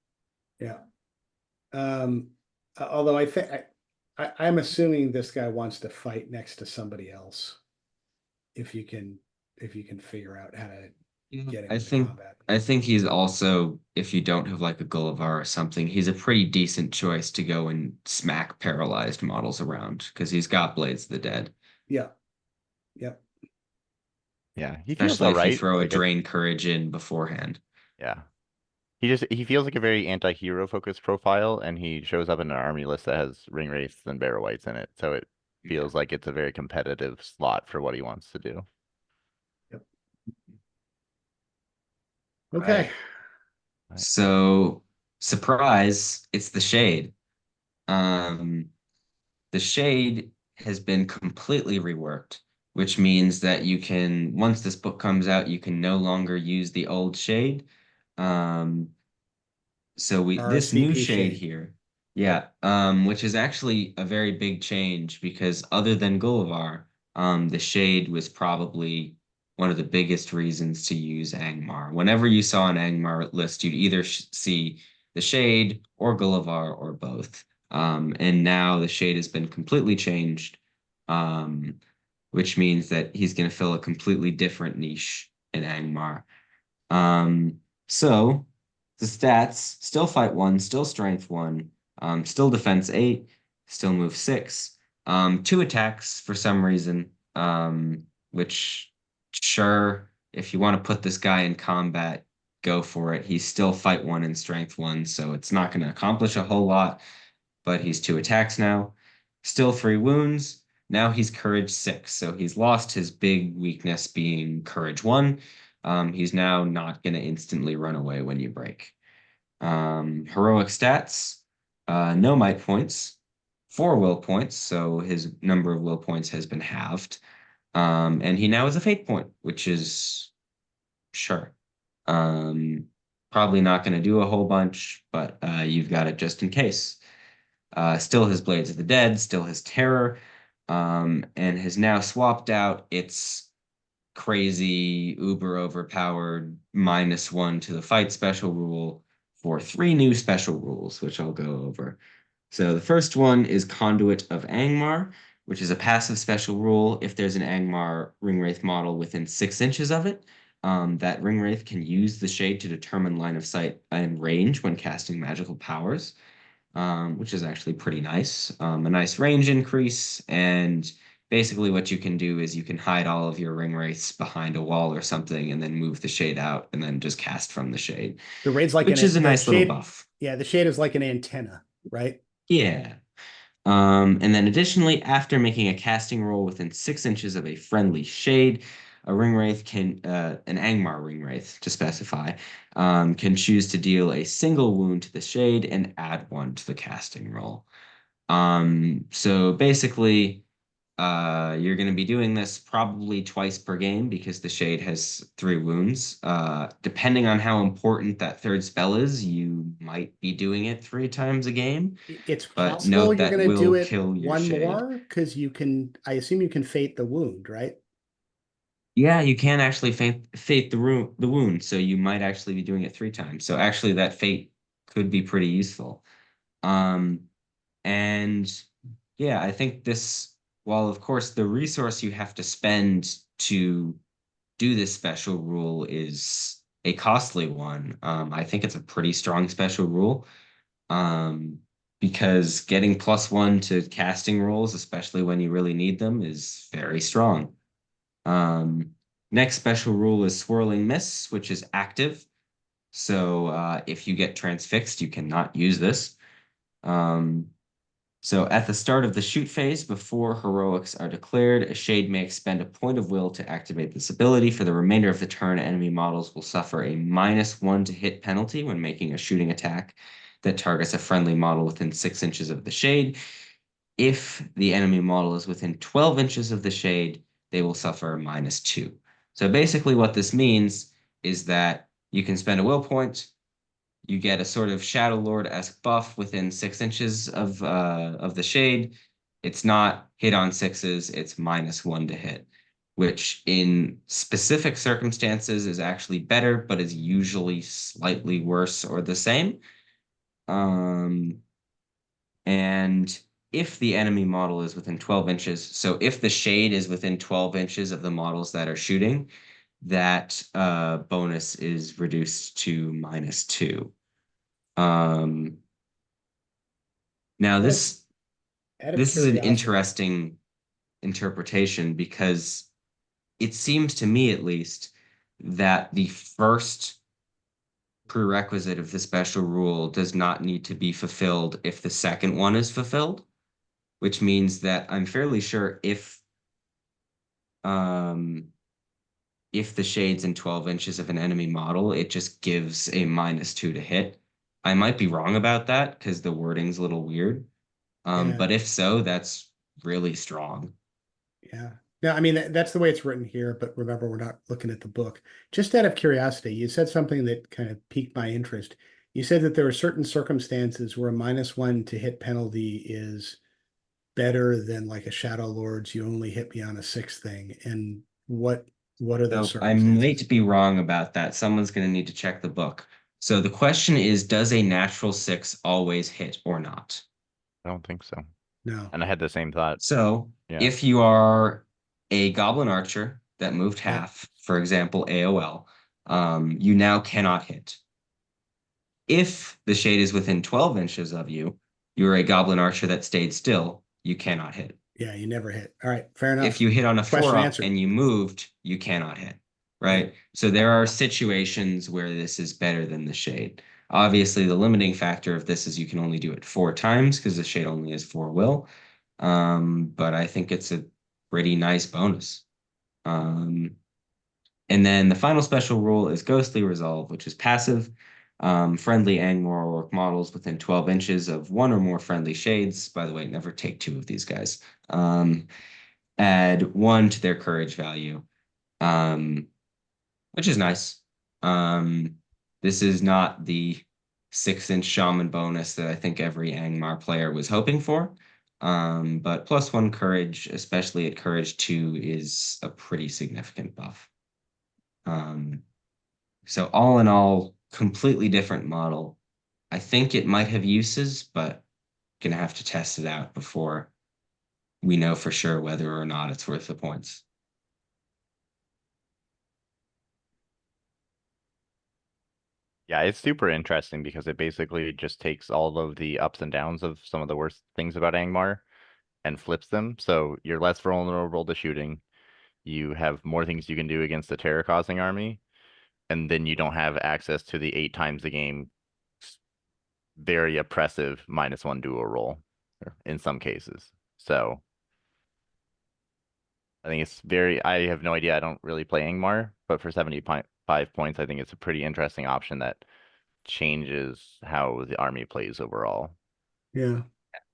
Yeah. Although I think I'm assuming this guy wants to fight next to somebody else. If you can figure out how to get him into combat. I think he's also, if you don't have like a Gullivar or something, he's a pretty decent choice to go and smack paralyzed models around because he's got Blades of the Dead. Yeah. Yep. Yeah, he feels Especially all if you right. throw a Like Drain Courage in beforehand. yeah. He feels like a very anti-hero focused profile, and he shows up in an army list that has ring wraiths and barrow whites in it. So it feels like it's a very competitive slot for what he wants to do. Yep. Okay. Right. So surprise, it's the Shade. The Shade has been completely reworked, which means that you can, once this book comes out, you can no longer use the old Shade. So this new Shade here, yeah, which is actually a very big change because other than Gullivar, the Shade was probably one of the biggest reasons to use Angmar. Whenever you saw an Angmar list, you'd either see the Shade or Gullivar or both. And now the Shade has been completely changed, which means that he's going to fill a completely different niche in Angmar. So the stats still fight 1, still strength 1, still defense 8, still move 6, 2 attacks for some reason, which sure, if you want to put this guy in combat, go for it. He's still fight 1 and strength 1, so it's not going to accomplish a whole lot, but he's 2 attacks now. Still 3 wounds, Now he's Courage 6, so he's lost his big weakness being Courage 1. He's now not going to instantly run away when you break. Heroic stats, no might points, 4 will points, so his number of will points has been halved. And he now has a fate point, which is sure. Probably not going to do a whole bunch, but you've got it just in case. Still his Blades of the Dead, still his Terror, and has now swapped out its crazy, uber overpowered -1 to the fight special rule for 3 new special rules, which I'll go over. So the first one is Conduit of Angmar, which is a passive special rule. If there's an Angmar Ringwraith model within 6 inches of it, that Ringwraith can use the shade to determine line of sight and range when casting magical powers, which is actually pretty nice. A nice range increase, and basically what you can do is you can hide all of your Ringwraiths behind a wall or something and then move the shade out and then just cast from the shade, The raid's like which is a nice little shade, buff. Yeah, the shade is like an antenna, right? Yeah. And then additionally, after making a casting roll within 6 inches of a friendly shade, a Ringwraith can, an Angmar Ringwraith to specify, can choose to deal a single wound to the shade and add 1 to the casting roll. So basically, you're going to be doing this probably twice per game because the shade has 3 wounds. Depending on how important that third spell is, you might be doing it 3 times a game. It's But possible note you're that going to do will it kill your one shade. more because I assume you can fate the wound, right? Yeah, you can actually fate the wound, so you might actually be doing it 3 times. So actually, that fate could be pretty useful. And yeah, I think this, while of course the resource you have to spend to do this special rule is a costly one, I think it's a pretty strong special rule. Because getting +1 to casting rolls, especially when you really need them, is very strong. Next special rule is Swirling Mists, which is active. So if you get transfixed, you cannot use this. So at the start of the shoot phase, before heroics are declared, a shade may expend a point of will to activate this ability. For the remainder of the turn, enemy models will suffer a -1 to hit penalty when making a shooting attack that targets a friendly model within 6 inches of the shade. If the enemy model is within 12 inches of the shade, they will suffer a -2. So basically what this means is that you can spend a will point, you get a sort of Shadow Lord-esque buff within 6 inches of the shade. It's not hit on 6s, it's -1 to hit, which in specific circumstances is actually better, but is usually slightly worse or the same. And if the enemy model is within 12 inches, so if the shade is within 12 inches of the models that are shooting, that bonus is reduced to -2. Now this Out of is an curiosity. interesting interpretation because it seems to me at least that the first prerequisite of the special rule does not need to be fulfilled if the second one is fulfilled, which means that I'm fairly sure if the shade's in 12 inches of an enemy model, it just gives a -2 to hit. I might be wrong about that because the wording's a little weird. Yeah. But if so, that's really strong. Yeah. No, I mean, that's the way it's written here, but remember, we're not looking at the book. Just out of curiosity, you said something that kind of piqued my interest. You said that there are certain circumstances where a -1 to hit penalty is better than like a Shadow Lord's, you only hit me on a 6 thing. And what are those So I circumstances? might be wrong about that. Someone's going to need to check the book. So the question is, does a natural 6 always hit or not? I don't think so. No. And I had the same thought. So Yeah. if you are a Goblin Archer that moved Yeah. half, for example, AOL, you now cannot hit. If the shade is within 12 inches of you, you're a Goblin Archer that stayed still, you cannot hit. Yeah, you never hit. All right, fair enough. If you hit on a Question 4-up answered. and you moved, you cannot hit, right? So there are situations where this is better than the shade. Obviously, the limiting factor of this is you can only do it 4 times because the shade only has 4 will. but I think it's a pretty nice bonus. And then the final special rule is Ghostly Resolve, which is passive. Friendly Angmar orc models within 12 inches of one or more friendly shades. By the way, never take two of these guys. Add one to their courage value, which is nice. This is not the 6-inch shaman bonus that I think every Angmar player was hoping for. But +1 courage, especially at courage 2, is a pretty significant buff. So all in all, completely different model. I think it might have uses, but gonna have to test it out before we know for sure whether or not it's worth the points. Yeah, it's super interesting because it basically just takes all of the ups and downs of some of the worst things about Angmar and flips them. So you're less vulnerable to shooting. You have more things you can do against the terror-causing army, and then you don't have access to the 8 times the game very oppressive -1 duo roll in some cases. So I think it's I have no idea. I don't really play Angmar, but for 75 points, I think it's a pretty interesting option that changes how the army plays overall. Yeah.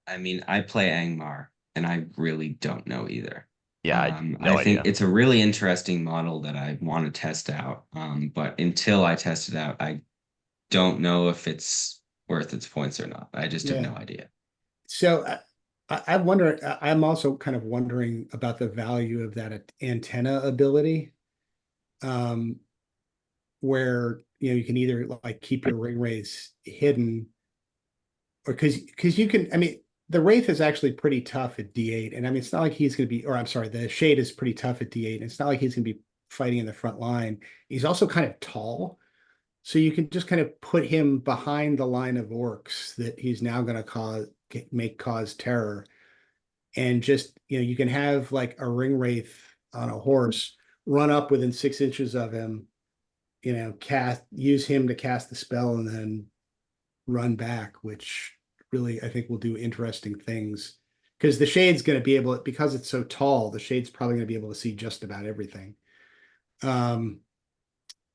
I mean, I play Angmar, and I really don't know either. Yeah, I no I think idea. it's a really interesting model that I want to test out. But until I test it out, I don't know if it's worth its points or not. I just have Yeah. no idea. So I wonder, I'm also kind of wondering about the value of that antenna ability. Where you can either like keep your ring wraiths hidden, or because you can. I mean, the wraith is actually pretty tough at D8, and I mean it's not like he's going to be. Or I'm sorry, the shade is pretty tough at D8, and it's not like he's going to be fighting in the front line. He's also kind of tall, so you can just kind of put him behind the line of orcs that he's now going to cause terror, and just you can have like a ring wraith on a horse run up within 6 inches of him, use him to cast the spell and then run back, which really I think will do interesting things. Because the shade's going to be able, because it's so tall, the shade's probably going to be able to see just about everything. So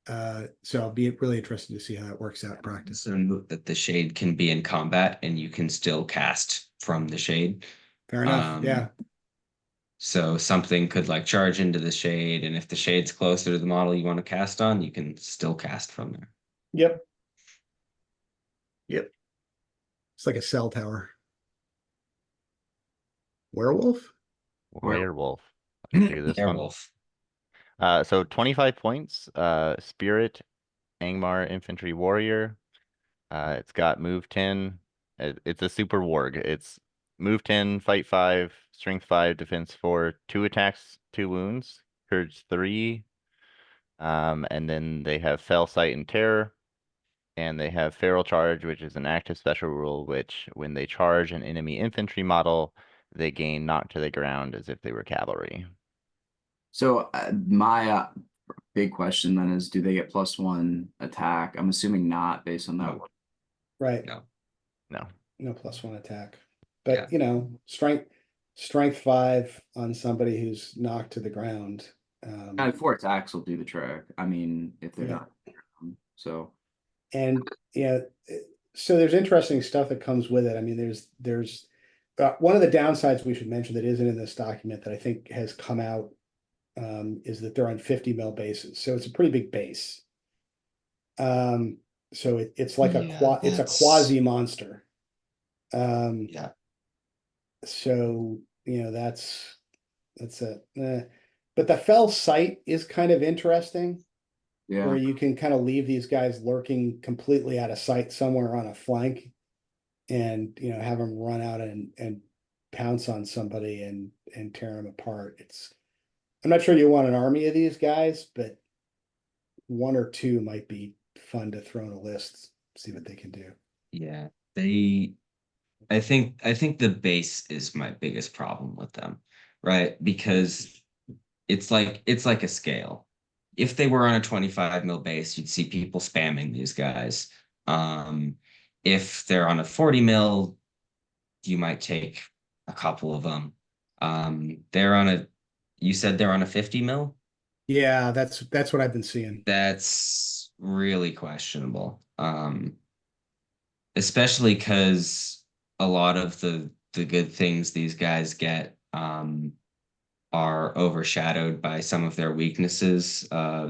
I'll be really interested to see how that works out in practice. So that the shade can be in combat and you can still cast from the shade. Fair enough. Yeah. So something could like charge into the shade, and if the shade's closer to the model you want to cast on, you can still cast from there. Yep. Yep. It's like a cell tower. Werewolf? Werewolf. I can do this one. Werewolf. So 25 points. Spirit, Angmar Infantry Warrior. It's got move 10. It's a super warg. It's move 10, fight 5, strength 5, defense 4, 2 attacks, 2 wounds, courage 3. And then they have Fell Sight and Terror. And they have Feral Charge, which is an active special rule, which when they charge an enemy infantry model, they gain knocked to the ground as if they were cavalry. So my big question then is, do they get +1 attack? I'm assuming not based on that. No. Right. No. No +1 attack. But strength 5 on somebody who's knocked to the ground. 4 attacks will do the trick. I mean, if they're not. So. And so there's interesting stuff that comes with it. I mean, there's one of the downsides we should mention that isn't in this document that I think has come out, is that they're on 50 mil bases, so it's a pretty big base. So it's like it's a quasi monster. Yeah. So that's but the Fell Sight is kind of interesting. Yeah. Where you can kind of leave these guys lurking completely out of sight somewhere on a flank, and have them run out and pounce on somebody and tear them apart. I'm not sure you want an army of these guys, but 1 or 2 might be fun to throw in a list, see what they can do. Yeah, I think the base is my biggest problem with them, right? Because it's like a scale. If they were on a 25 mil base, you'd see people spamming these guys. If they're on a 40 mil, you might take a couple of them. You said they're on a 50 mil? Yeah, that's what I've been seeing. That's really questionable. Especially because a lot of the good things these guys get are overshadowed by some of their weaknesses.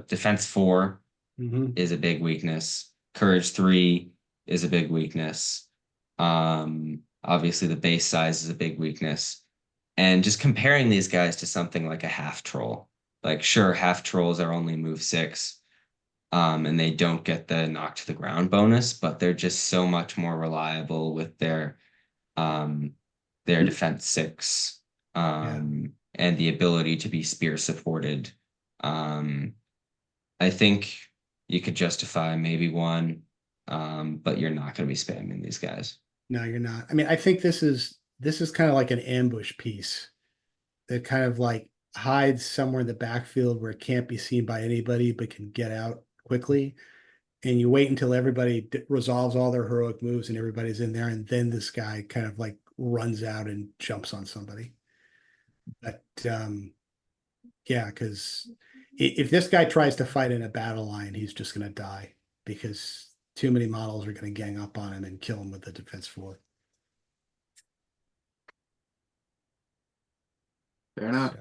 Defense 4 is a big weakness. Courage 3 is a big weakness. Obviously, the base size is a big weakness. And just comparing these guys to something like a half troll, like sure, half trolls are only move 6, and they don't get the knock to the ground bonus, but they're just so much more reliable with their defense 6, and the ability to be spear supported. I think you could justify maybe 1, but you're not going to be spamming these guys. No, you're not. I mean, I think this is kind of like an ambush piece that kind of like hides somewhere in the backfield where it can't be seen by anybody but can get out quickly. And you wait until everybody resolves all their heroic moves and everybody's in there, and then this guy kind of like runs out and jumps on somebody. But yeah, because if this guy tries to fight in a battle line, he's just going to die because too many models are going to gang up on him and kill him with the defense 4. Fair enough. So,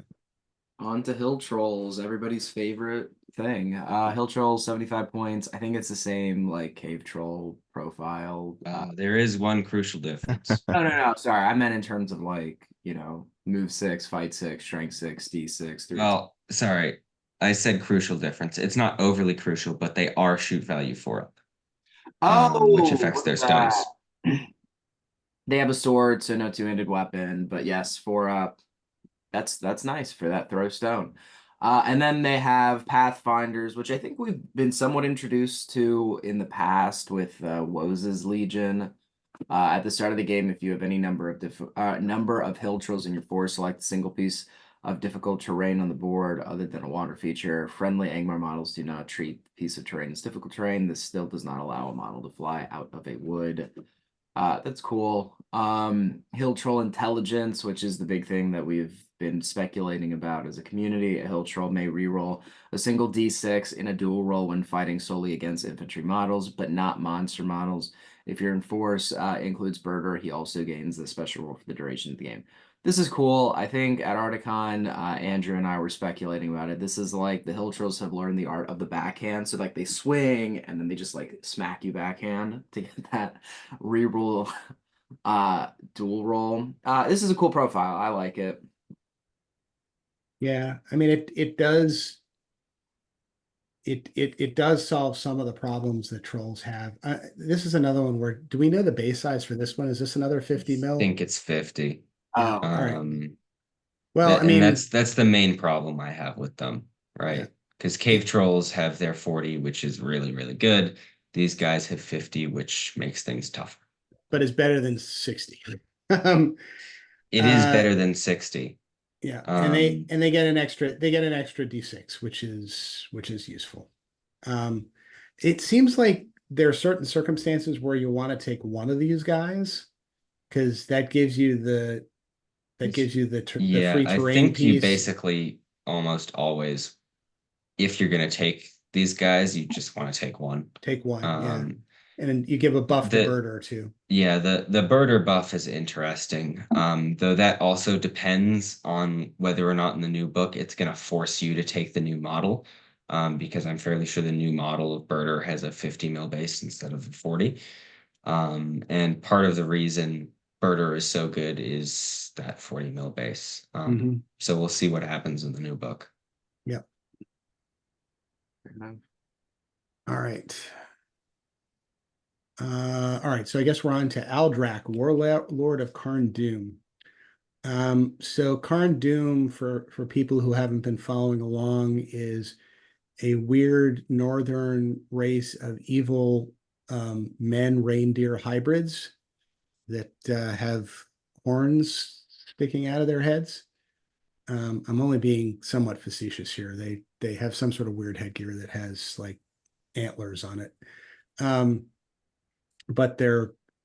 on to Hill Trolls, everybody's favorite thing. Hill Trolls, 75 points. I think it's the same like Cave Troll profile. There is one crucial difference. No. Sorry, I meant in terms of like, move 6, fight 6, strength 6, D6. Well, sorry, I said crucial difference. It's not overly crucial, but they are shoot value 4 up. Which affects their stones. They have a sword, so no two-handed weapon, but yes, 4 up. That's nice for that throw stone. And then they have Pathfinders, which I think we've been somewhat introduced to in the past with Woze's Legion. At the start of the game, if you have any number of hill trolls in your force, select a single piece of difficult terrain on the board other than a water feature. Friendly Angmar models do not treat the piece of terrain as difficult terrain. This still does not allow a model to fly out of a wood. That's cool. Hill Troll Intelligence, which is the big thing that we've been speculating about as a community. A Hill Troll may reroll a single D6 in a dual roll when fighting solely against infantry models, but not monster models. If your enforce includes Burder, he also gains the special roll for the duration of the game. This is cool. I think at Ardacon, Andrew and I were speculating about it. This is like the Hill Trolls have learned the art of the backhand. So like they swing and then they just like smack you backhand to get that reroll dual roll. This is a cool profile. I like it. yeah, I mean it does solve some of the problems that trolls have. This is another one where, do we know the base size for this one? Is this another 50 mil? I think it's 50. Oh, all right. Well, I mean, that's the main problem I have with them, right? Because Cave Trolls have their 40, which is really, really good. These guys have 50, which makes things tougher. But it's better than 60. It is better than 60. Yeah, and they get an extra D6, which is useful. It seems like there are certain circumstances where you want to take one of these guys because that gives you the free terrain I think piece. You basically almost always, if you're going to take these guys, you just want to take one. Take one, yeah. And then you give a buff to Burder too. Yeah, the Burder buff is interesting. Though that also depends on whether or not in the new book it's going to force you to take the new model. Because I'm fairly sure the new model of Burder has a 50 mil base instead of a 40. And part of the reason Burder is so good is that 40 mil base. So we'll see what happens in the new book. Yep. All right. All right, so I guess we're on to Aldra, Warlord of Carn Dum. So Carn Dum, for people who haven't been following along, is a weird northern race of evil men reindeer hybrids that have horns sticking out of their heads. I'm only being somewhat facetious here. They have some sort of weird headgear that has like antlers on it. But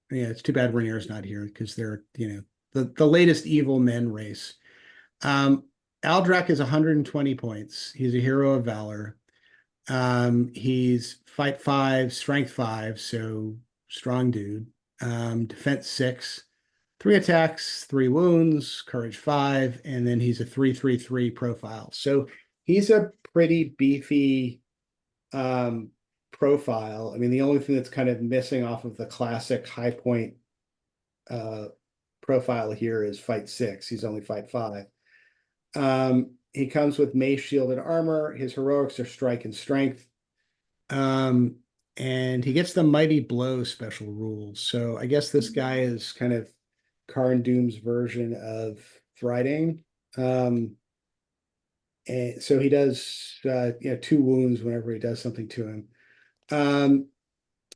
it's too bad Reynier's not here because they're the latest evil men race. Aldrak is 120 points. He's a hero of valor. He's fight 5, strength 5, so strong dude. Defense 6, 3 attacks, 3 wounds, courage 5, and then he's a 3/3/3 profile. So he's a pretty beefy profile. I mean, the only thing that's kind of missing off of the classic high point profile here is fight 6. He's only fight 5. He comes with mace, shield, and armor. His heroics are strike and strength. And he gets the mighty blow special rules. So I guess this guy is kind of Carn Dum's version of Thriding. And so he does 2 wounds whenever he does something to him.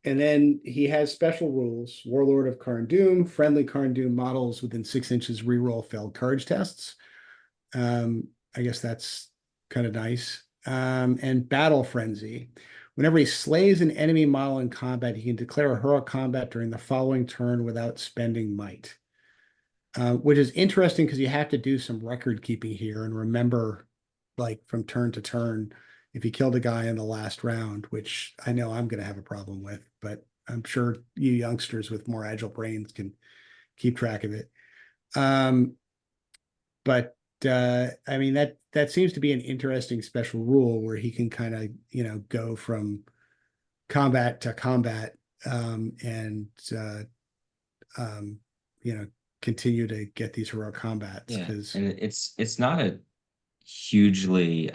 And then he has special rules. Warlord of Carn Dum, friendly Carn Dum models within 6 inches reroll failed courage tests. I guess that's kind of nice. And Battle Frenzy. Whenever he slays an enemy model in combat, he can declare a heroic combat during the following turn without spending might. Which is interesting because you have to do some record keeping here and remember, like, from turn to turn, if you killed a guy in the last round, which I know I'm going to have a problem with, but I'm sure you youngsters with more agile brains can keep track of it. But I mean, that seems to be an interesting special rule where he can kind of, go from combat to combat, and continue to get these heroic combats. Yeah, and it's not a hugely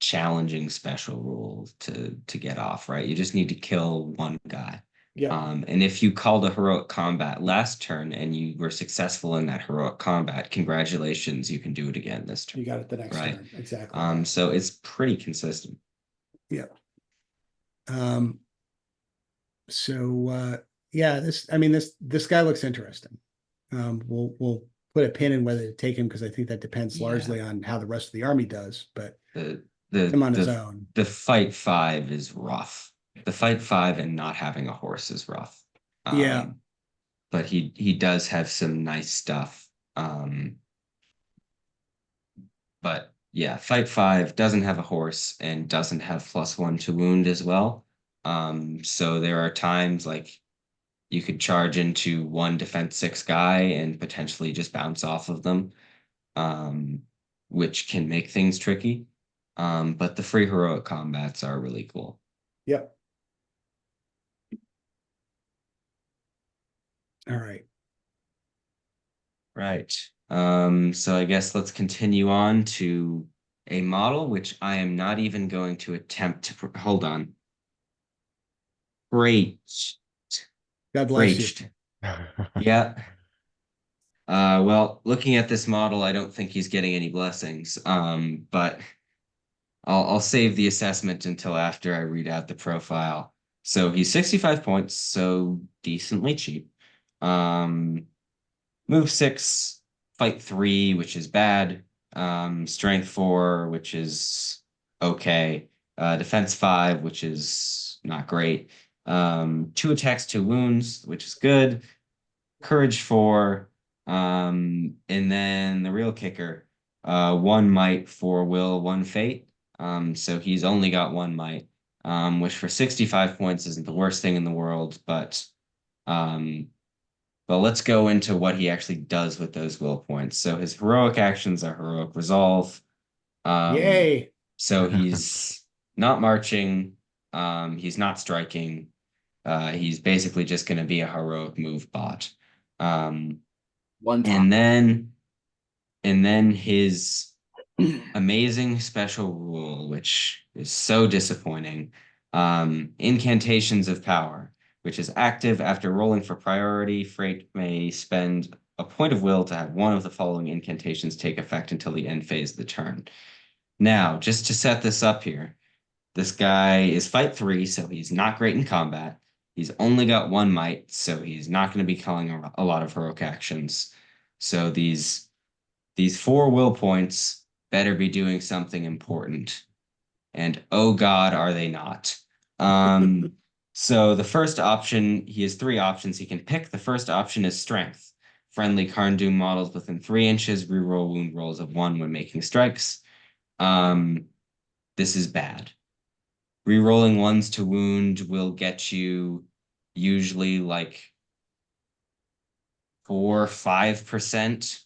challenging special rule to get off, right? You just need to kill one guy. Yeah. And if you called a heroic combat last turn and you were successful in that heroic combat, congratulations, you can do it again this turn. You got it the next right? turn. Exactly. So it's pretty consistent. Yeah. So this guy looks interesting. We'll put a pin in whether to take him because I think that depends largely on how the rest of the army does, but him on his own. The fight 5 is rough. The fight 5 and not having a horse is rough. Yeah. But he does have some nice stuff. But yeah, fight 5 doesn't have a horse and doesn't have +1 to wound as well. So there are times like you could charge into 1 defense 6 guy and potentially just bounce off of them, which can make things tricky. But the free heroic combats are really cool. Yep. All right. Right. So I guess let's continue on to a model which I am not even going to attempt to hold on. Great. God bless you. Yeah. Well, looking at this model, I don't think he's getting any blessings. But I'll save the assessment until after I read out the profile. So he's 65 points, so decently cheap. Move 6, fight 3, which is bad. Strength 4, which is okay. Defense 5, which is not great. 2 attacks, 2 wounds, which is good. Courage 4. And then the real kicker, 1 might, 4 will, 1 fate. So he's only got 1 might, which for 65 points isn't the worst thing in the world, but let's go into what he actually does with those will points. So his heroic actions are heroic resolve. Yay. So he's not marching. He's not striking. He's basically just going to be a heroic move bot. And then his amazing special rule, which is so disappointing. Incantations of Power, which is active after rolling for priority. Freight may spend a point of will to have one of the following incantations take effect until the end phase of the turn. Now, just to set this up here, this guy is fight 3, so he's not great in combat. He's only got 1 might, so he's not going to be calling a lot of heroic actions. So these 4 will points better be doing something important. And oh God, are they not? So the first option, he has 3 options he can pick. The first option is strength. friendly Carn Dum models within 3 inches reroll wound rolls of 1 when making strikes. This is bad. Rerolling 1s to wound will get you usually like 4 or 5%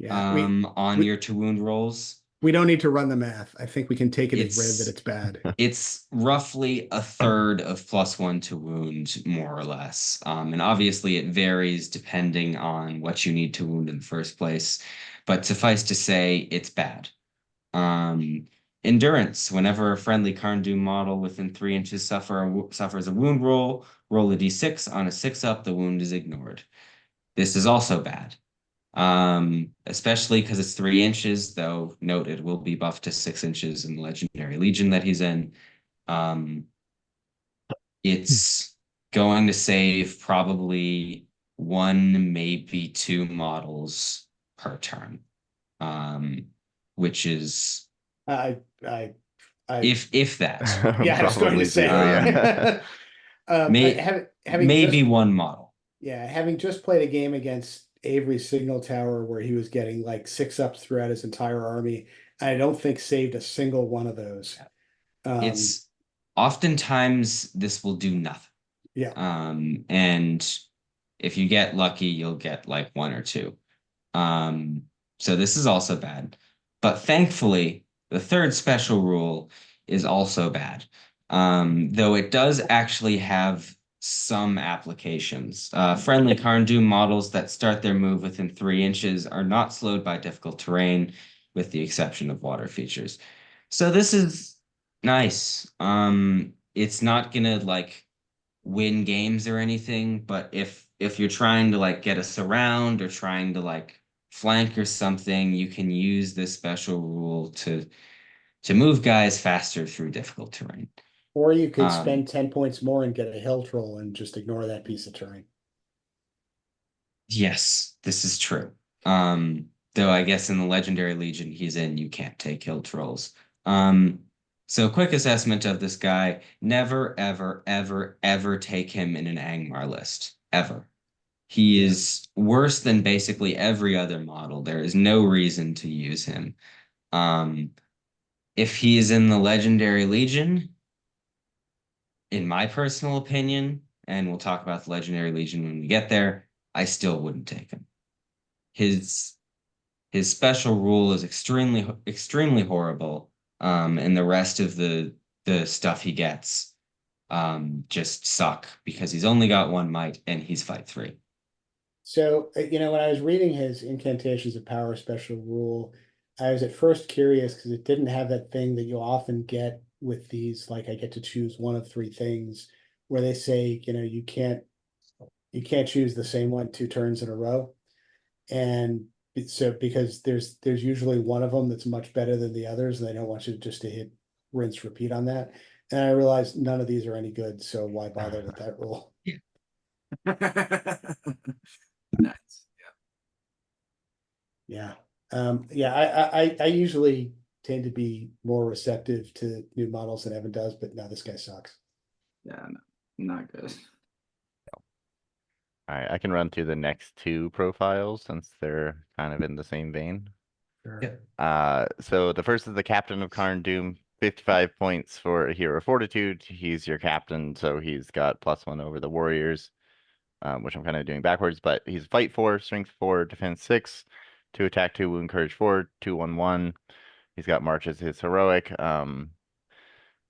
on your to wound rolls. We don't need to run the math. I think we can take it as read that it's bad. It's roughly a third of +1 to wound, more or less. And obviously it varies depending on what you need to wound in the first place. But suffice to say, it's bad. Endurance. Whenever a friendly Carn Dum model within 3 inches suffers a wound roll a d6. On a 6-up, the wound is ignored. This is also bad. Especially because it's 3 inches, though note it will be buffed to 6 inches in the Legendary Legion that he's in. It's going to save probably 1, maybe 2 models per turn. Which is if that. Yeah, I was going to say maybe 1 model. Yeah, having just played a game against Avery's Signal Tower where he was getting like 6-ups throughout his entire army, I don't think saved a single one of those. It's oftentimes this will do nothing. Yeah. And if you get lucky, you'll get like 1 or 2. So this is also bad. But thankfully, the third special rule is also bad. Though it does actually have some applications. Friendly Carn Dum models that start their move within 3 inches are not slowed by difficult terrain, with the exception of water features. So this is nice. It's not gonna like win games or anything, but if you're trying to like get a surround or trying to like flank or something, you can use this special rule to move guys faster through difficult terrain. Or you could spend 10 points more and get a hill troll and just ignore that piece of terrain. Yes, this is true. Though I guess in the Legendary Legion he's in, you can't take hill trolls. So quick assessment of this guy, never, ever, ever, ever take him in an Angmar list. Ever. He is worse than basically every other model. There is no reason to use him. If he is in the Legendary Legion, in my personal opinion, and we'll talk about the Legendary Legion when we get there, I still wouldn't take him. His special rule is extremely horrible, and the rest of the stuff he gets just suck because he's only got 1 might and he's fight 3. So, when I was reading his Incantations of Power special rule, I was at first curious because it didn't have that thing that you often get with these, like I get to choose 1 of 3 things, where they say, you can't choose the same one 2 turns in a row. And so because there's usually one of them that's much better than the others, and they don't want you just to hit rinse repeat on that. And I realized none of these are any good, so why bother with that rule? Nice. Yeah. I usually tend to be more receptive to new models than Evan does, but no, this guy sucks. Yeah, no, not good. All right, I can run through the next 2 profiles since they're kind of in the same vein. Sure. So the first is the Captain of Carn Dum, 55 points for a Hero of Fortitude. He's your captain, so he's got +1 over the warriors, which I'm kind of doing backwards, but he's Fight 4, Strength 4, Defense 6, 2 Attack 2, Wound Courage 4, 2/1/1. He's got March as his heroic.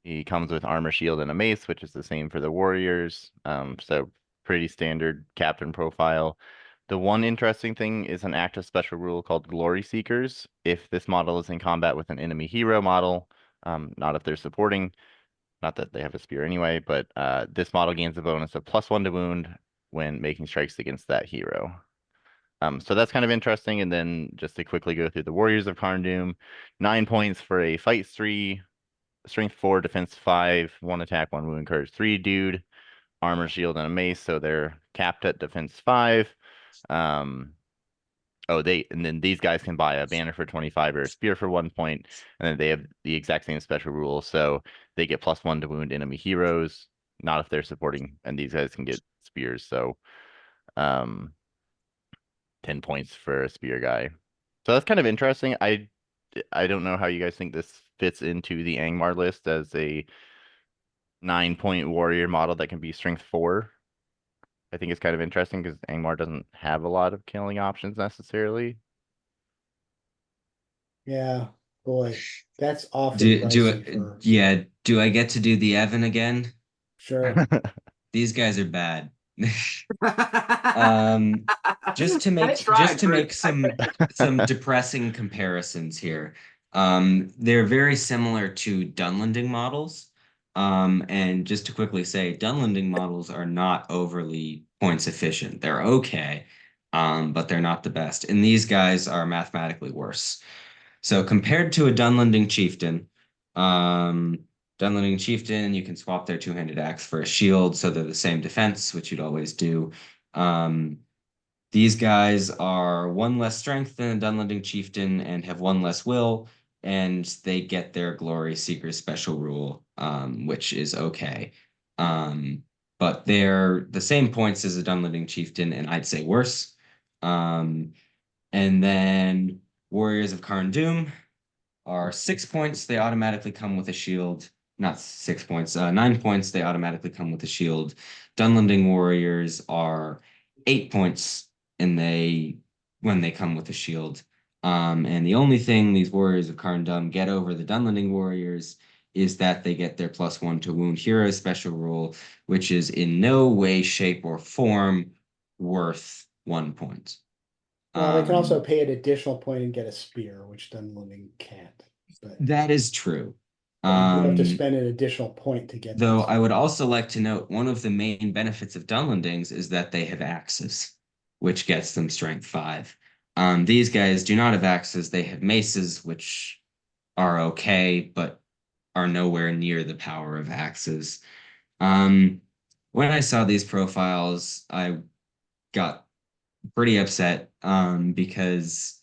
He comes with armor, shield, and a mace, which is the same for the warriors. So pretty standard captain profile. The one interesting thing is an active special rule called Glory Seekers. If this model is in combat with an enemy hero model, not if they're supporting, not that they have a spear anyway, but this model gains a bonus of +1 to wound when making strikes against that hero. So that's kind of interesting. And then just to quickly go through the Warriors of Carn Dum, 9 points for a Fight 3, Strength 4, Defense 5, 1 Attack, 1 Wound, Courage 3 dude, Armor, Shield, and a Mace. So they're capped at Defense 5. And then these guys can buy a banner for 25 or a spear for 1 point, and then they have the exact same special rule. So they get +1 to wound enemy heroes, not if they're supporting, and these guys can get spears. So 10 points for a spear guy. So that's kind of interesting. I don't know how you guys think this fits into the Angmar list as a 9-point warrior model that can be strength 4. I think it's kind of interesting because Angmar doesn't have a lot of killing options necessarily. Yeah, boy, that's awfully pricey for yeah, do I get to do the Evan again? sure. These guys are bad. Just to I make some depressing comparisons here. They're very similar to Dunlanding models. And just to quickly say, Dunlanding models are not overly points efficient. They're okay, but they're not the best. And these guys are mathematically worse. So compared to a Dunlanding chieftain, Dunlanding chieftain, you can swap their two-handed axe for a shield, so they're the same defense, which you'd always do. These guys are 1 less strength than a Dunlanding chieftain and have 1 less will, and they get their Glory Seeker special rule, which is okay. But they're the same points as a Dunlanding chieftain, and I'd say worse. And then Warriors of Carn Dum are 6 points. They automatically come with a shield. Not 6 points, 9 points. They automatically come with a shield. Dunlanding Warriors are 8 points, and when they come with a shield. And the only thing these Warriors of Carn Dum get over the Dunlanding Warriors is that they get their +1 to wound hero special rule, which is in no way, shape, or form worth 1 point. Well, they can also pay an additional point and get a spear, which Dunlanding can't. But that is true. you have to spend an additional point to get Though this. I would also like to note one of the main benefits of Dunlandings is that they have axes, which gets them strength 5. These guys do not have axes. They have maces, which are okay, but are nowhere near the power of axes. When I saw these profiles, I got pretty upset because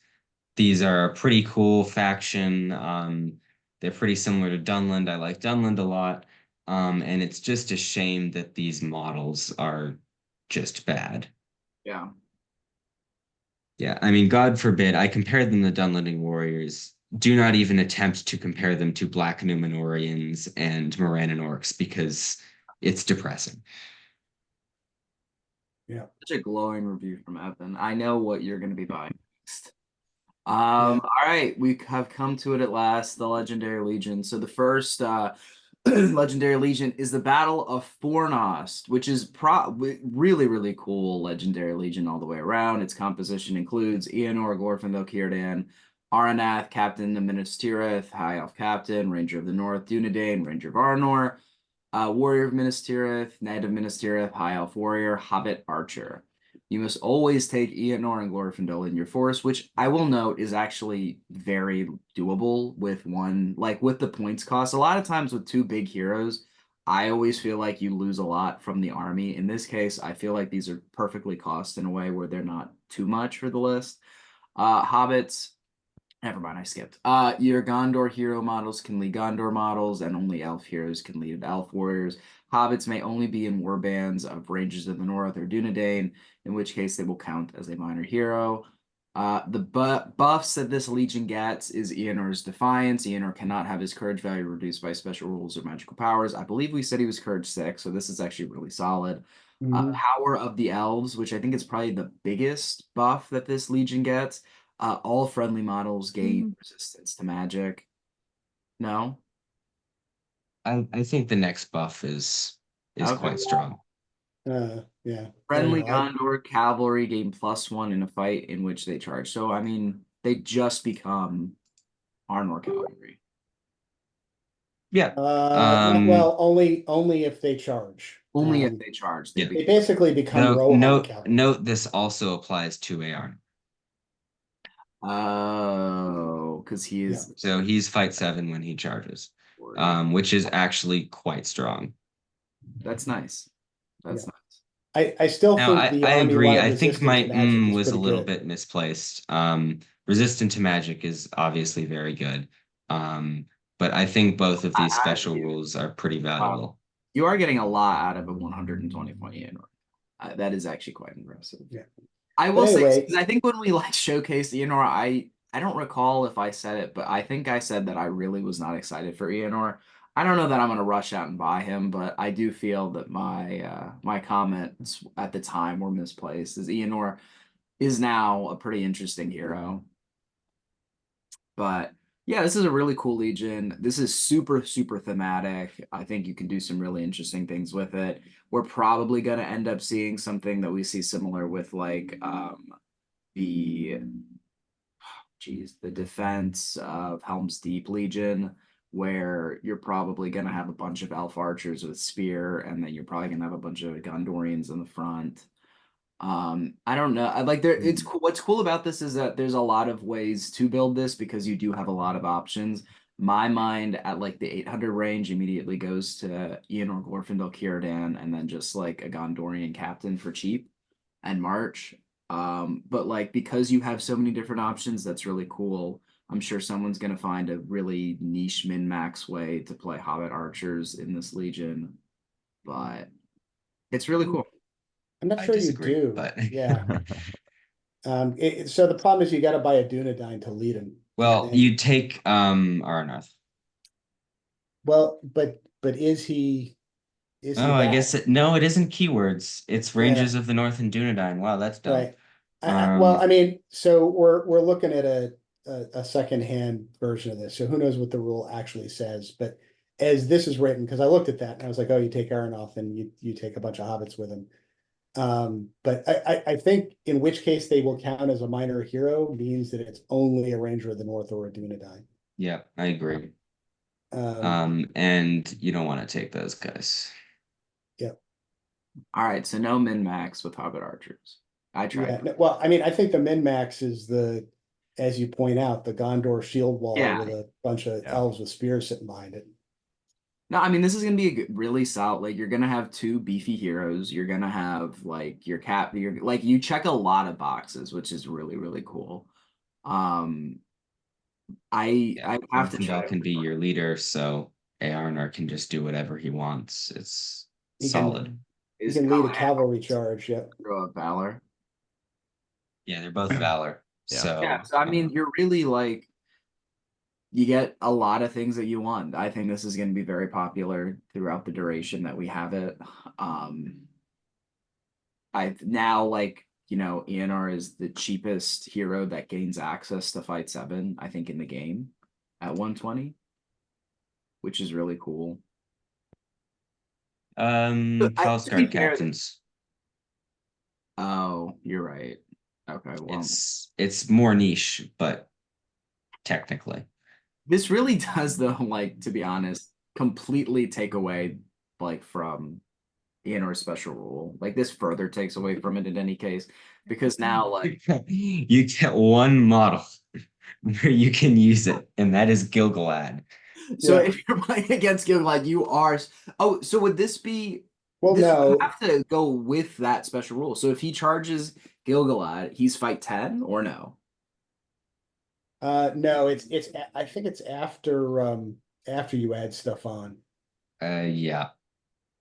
these are a pretty cool faction. They're pretty similar to Dunland. I like Dunland a lot. And it's just a shame that these models are just bad. Yeah. Yeah, I mean, God forbid, I compared them to Dunlanding Warriors. Do not even attempt to compare them to Black Numenorians and Morannon Orcs because it's depressing. Yeah. Such a glowing review from Evan. I know what you're going to be buying next. Yeah. All right, we have come to it at last, the Legendary Legion. So the first Legendary Legion is the Battle of Fornost, which is really, really cool Legendary Legion all the way around. Its composition includes Earnur, Glorfindel, Círdan, Aranath, Captain of Minas Tirith, High Elf Captain, Ranger of the North, Dunedain, Ranger of Arnor, Warrior of Minas Tirith, Knight of Minas Tirith, High Elf Warrior, Hobbit Archer. You must always take Earnur and Glorfindel in your force, which I will note is actually very doable with with the points cost. A lot of times with 2 big heroes, I always feel like you lose a lot from the army. In this case, I feel like these are perfectly cost in a way where they're not too much for the list. Hobbits, never mind, I skipped. Your Gondor hero models can lead Gondor models, and only elf heroes can lead elf warriors. Hobbits may only be in warbands of Rangers of the North or Dunedain, in which case they will count as a minor hero. The buffs that this legion gets is Earnur's Defiance. Earnur cannot have his courage value reduced by special rules or magical powers. I believe we said he was courage 6, so this is actually really solid. Power of the Elves, which I think is probably the biggest buff that this legion gets. All friendly models gain resistance to magic. No? I think the next buff is Okay. quite strong. Yeah. Friendly Gondor cavalry gain +1 in a fight in which they charge. So, I mean, they just become Arnor cavalry. Yeah. Well, only if they charge. Only if they charge. Yeah. They basically become Rohan cavalry. Note this also applies to Arnor. Oh, because he is. So he's fight 7 when he charges, which is actually quite strong. That's nice. That's nice. I still think the I agree. I think my was a little bit misplaced. Resistant to magic is obviously very good. But I think both of these special rules are pretty valuable. You are getting a lot out of a 120 point Arnor. That is actually quite impressive. Yeah. I But will say, anyway, because I think when we like showcased Earnur, I don't recall if I said it, but I think I said that I really was not excited for Earnur. I don't know that I'm gonna rush out and buy him, but I do feel that my comments at the time were misplaced, as Earnur is now a pretty interesting hero. But yeah, this is a really cool Legion. This is super, super thematic. I think you can do some really interesting things with it. We're probably going to end up seeing something that we see similar with like the the defense of Helm's Deep Legion, where you're probably going to have a bunch of elf archers with spear, and then you're probably going to have a bunch of Gondorians in the front. I don't know. I like there it's cool. What's cool about this is that there's a lot of ways to build this because you do have a lot of options. My mind at like the 800 range immediately goes to Ian or Glorfindel Círdan and then just like a Gondorian captain for cheap and March. But like because you have so many different options, that's really cool. I'm sure someone's gonna find a really niche min-max way to play Hobbit archers in this Legion, but it's really cool. I'm not I sure you disagree, do. but Yeah. So the problem is you got to buy a Dunedain to lead him. well, And you take Arnor. well, but is he Oh, I that? guess no, it isn't keywords. It's Yeah, Rangers of the North and Dunedain. Wow, that's dumb. right. Well, Um, I mean, so we're looking at a secondhand version of this. So who knows what the rule actually says? But as this is written, because I looked at that and I was like, oh, you take Arathorn and you take a bunch of hobbits with him. But I think in which case they will count as a minor hero means that it's only a Ranger of the North or a Dunedain. yeah, I agree. Um, And you don't want to take those guys. yeah, All right, so no min-max with Hobbit archers. I tried. yeah. Well, I mean, I think the min-max is as you point out, the Gondor shield wall Yeah, with a bunch of Yeah. elves with spears sitting behind it. no, I mean this is gonna be a really solid. Like you're gonna have two beefy heroes. You're gonna have like your cap. You're like you check a lot of boxes, which is really really cool. Um, Yeah, I have to try. Glorfindel can be your leader, so Arnor can just do whatever he wants. It's He solid. he Is can lead a cavalry charge. Yep. Hero of Valor. Yeah, they're both Valor. Yeah. Yeah, So so I mean you're really like you get a lot of things that you want. I think this is going to be very popular throughout the duration that we have it. Um, I've now like Earnur is the cheapest hero that gains access to fight 7, I think, in the game at 120, which is really cool. False To be Guard fair, captains. oh, you're right. Okay, well, It's more niche, but technically. this really does though, like to be honest, completely take away like from Earnur's special rule. Like this further takes away from it in any case, because now like You get one model where you can use it, and that is Gilgalad. so Yeah. if you're playing against Gilgalad, you are. Oh, so would this be? Well, This you no. have to go with that special rule. So if he charges Gilgalad, he's fight 10 or no? No, I think it's after you add stuff on. Yeah,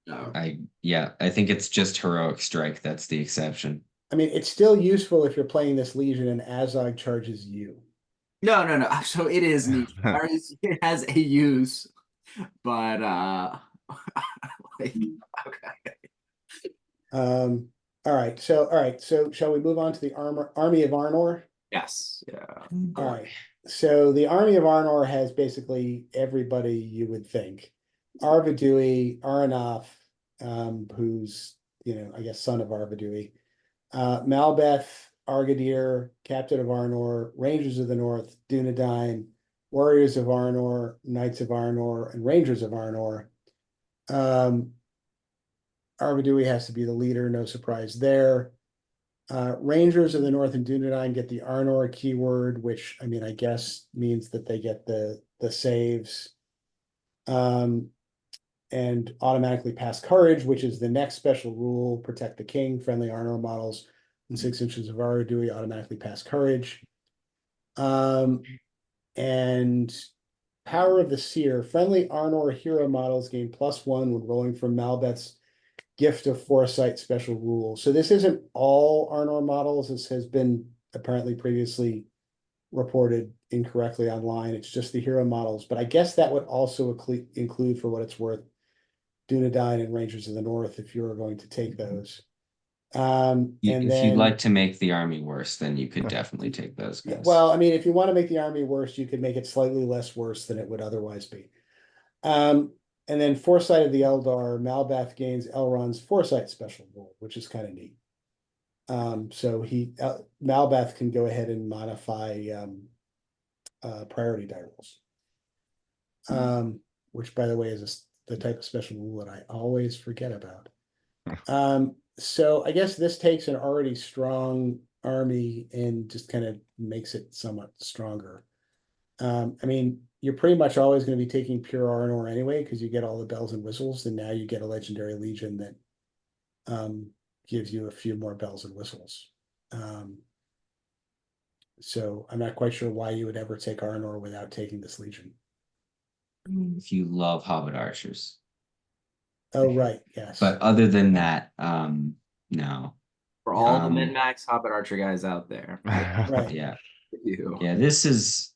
No. I think it's just heroic strike. That's the exception. I mean, it's still useful if you're playing this Legion and Azog charges you. No, no, no. So it is niche. It has a use, but like, okay. All right. So shall we move on to the Army of Arnor? Yes. Yeah. All right. So the Army of Arnor has basically everybody you would think. Arvedui, Aranoff, who's, I guess son of Arvedui, Malbeth, Argadir, Captain of Arnor, Rangers of the North, Dunedain, Warriors of Arnor, Knights of Arnor, and Rangers of Arnor. Arvedui has to be the leader, no surprise there. Rangers of the North and Dunedain get the Arnor keyword, which I mean, I guess means that they get the saves. And automatically pass courage, which is the next special rule, protect the king, friendly Arnor models in 6 inches of Arvedui automatically pass courage. And Power of the Seer, friendly Arnor hero models gain +1 when rolling from Malbeth's Gift of Foresight special rule. So this isn't all Arnor models. This has been apparently previously reported incorrectly online. It's just the hero models, but I guess that would also include, for what it's worth, Dunedain and Rangers of the North if you were going to take those. And If then, you'd like to make the army worse, then you could definitely take those guys. well, I mean, if you want to make the army worse, you could make it slightly less worse than it would otherwise be. And then Foresight of the Eldar, Malbath gains Elrond's Foresight special rule, which is kind of neat. So Malbath can go ahead and modify priority die rolls. Which, by the way, is the type of special rule that I always forget about. So I guess this takes an already strong army and just kind of makes it somewhat stronger. I mean, you're pretty much always going to be taking pure Arnor anyway, because you get all the bells and whistles, and now you get a legendary legion that gives you a few more bells and whistles. So I'm not quite sure why you would ever take Arnor without taking this legion. If you love Hobbit archers. Oh, right, yes. But other than that, no. For all the min-max Hobbit Archer guys out there. Right. Yeah. You. Yeah, this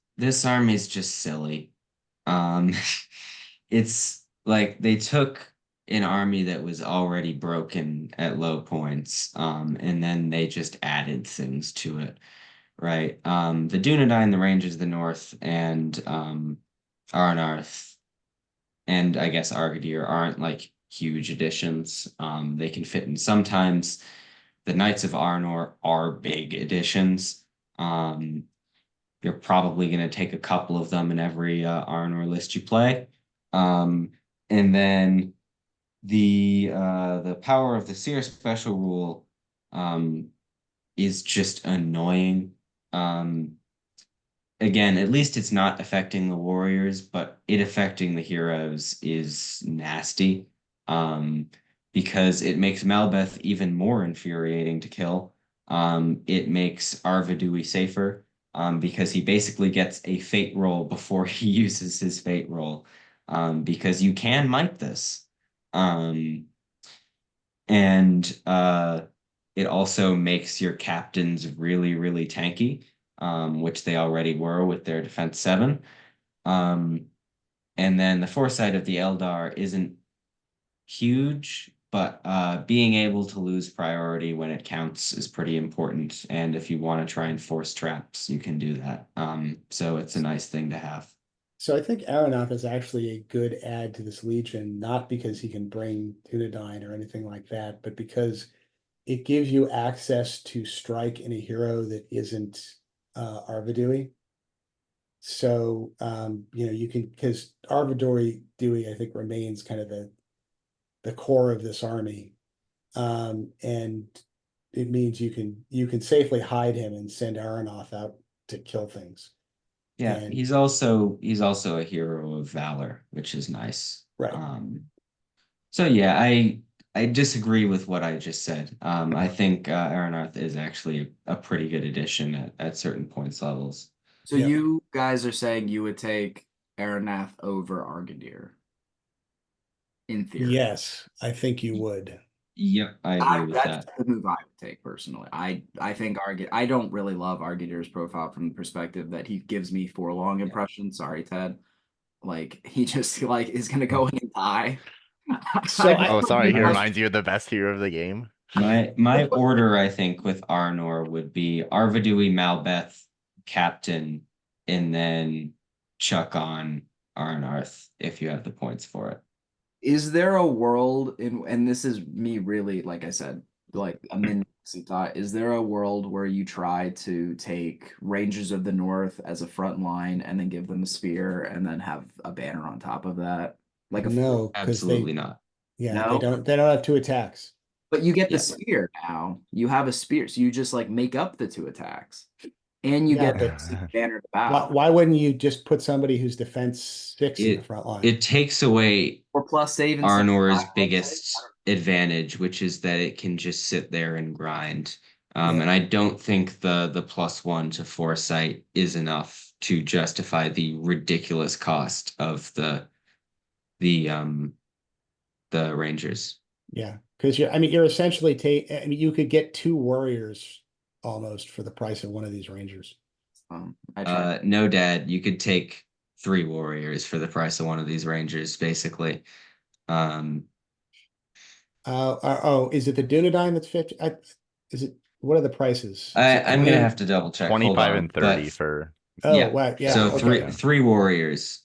army is just silly. It's like they took an army that was already broken at low points, and then they just added things to it, right? The Dunedain, the Rangers of the North, and Arnarth, and I guess Argadir aren't like huge additions. They can fit in sometimes. The Knights of Arnor are big additions. You're probably going to take a couple of them in every Arnor list you play. And then the Power of the Seer special rule is just annoying. Again, at least it's not affecting the warriors, but it affecting the heroes is nasty. Because it makes Malbeth even more infuriating to kill. It makes Arvidui safer. Because he basically gets a fate roll before he uses his fate roll, because you can might this. And it also makes your captains really, really tanky, which they already were with their defense 7. And then the Foresight of the Eldar isn't huge, but being able to lose priority when it counts is pretty important. And if you want to try and force traps, you can do that. So it's a nice thing to have. So I think Arathorn is actually a good add to this legion, not because he can bring Dunedain or anything like that, but because it gives you access to strike in a hero that isn't Arvidui. So you can, because Arvidui, I think, remains kind of the core of this army. And it means you can safely hide him and send Arathorn out to kill things. Yeah, And he's also a hero of valor, which is nice. right. So yeah, I disagree with what I just said. I think Arnor is actually a pretty good addition at certain points levels. So you guys are saying you would take Aranath over Argadir? In theory. Yes, I think you would. Yep, I agree with that's that. the move I would take personally. I think I don't really love Argadir's profile from the perspective that he gives me Forlong impression. Sorry, Ted. Like he just like is gonna go in and die. So Oh, sorry, he reminds you of the best hero of the game. My order, I think, with Arnor would be Arvidui, Malbeth, Captain, and then chuck on Arnarth if you have the points for it. Is there a world and this is me really, like I said, like a min-maxy thought, is there a world where you try to take Rangers of the North as a front line and then give them a spear and then have a banner on top of that? Like no, because Absolutely not. Yeah, No? they don't have 2 attacks. But you get the Yeah. spear now. You have a spear, so you just like make up the 2 attacks. And you Yeah, get but the banner to bow. why wouldn't you just put somebody who's defense 6 in the front line? It takes away Or plus save and Arnor's save. biggest advantage, which is that it can just sit there and grind. And I don't think the +1 to Foresight is enough to justify the ridiculous cost of the Rangers. Yeah, Because you're essentially you could get 2 warriors almost for the price of one of these rangers. I tried. No, Dad, you could take 3 warriors for the price of one of these rangers, basically. Um, Is it the Dunedain that's 50? Is it, what are the prices? I'm gonna have to double check. Hold 25 on, and 30 but for Oh, yeah. wow. Yeah. So Okay. three warriors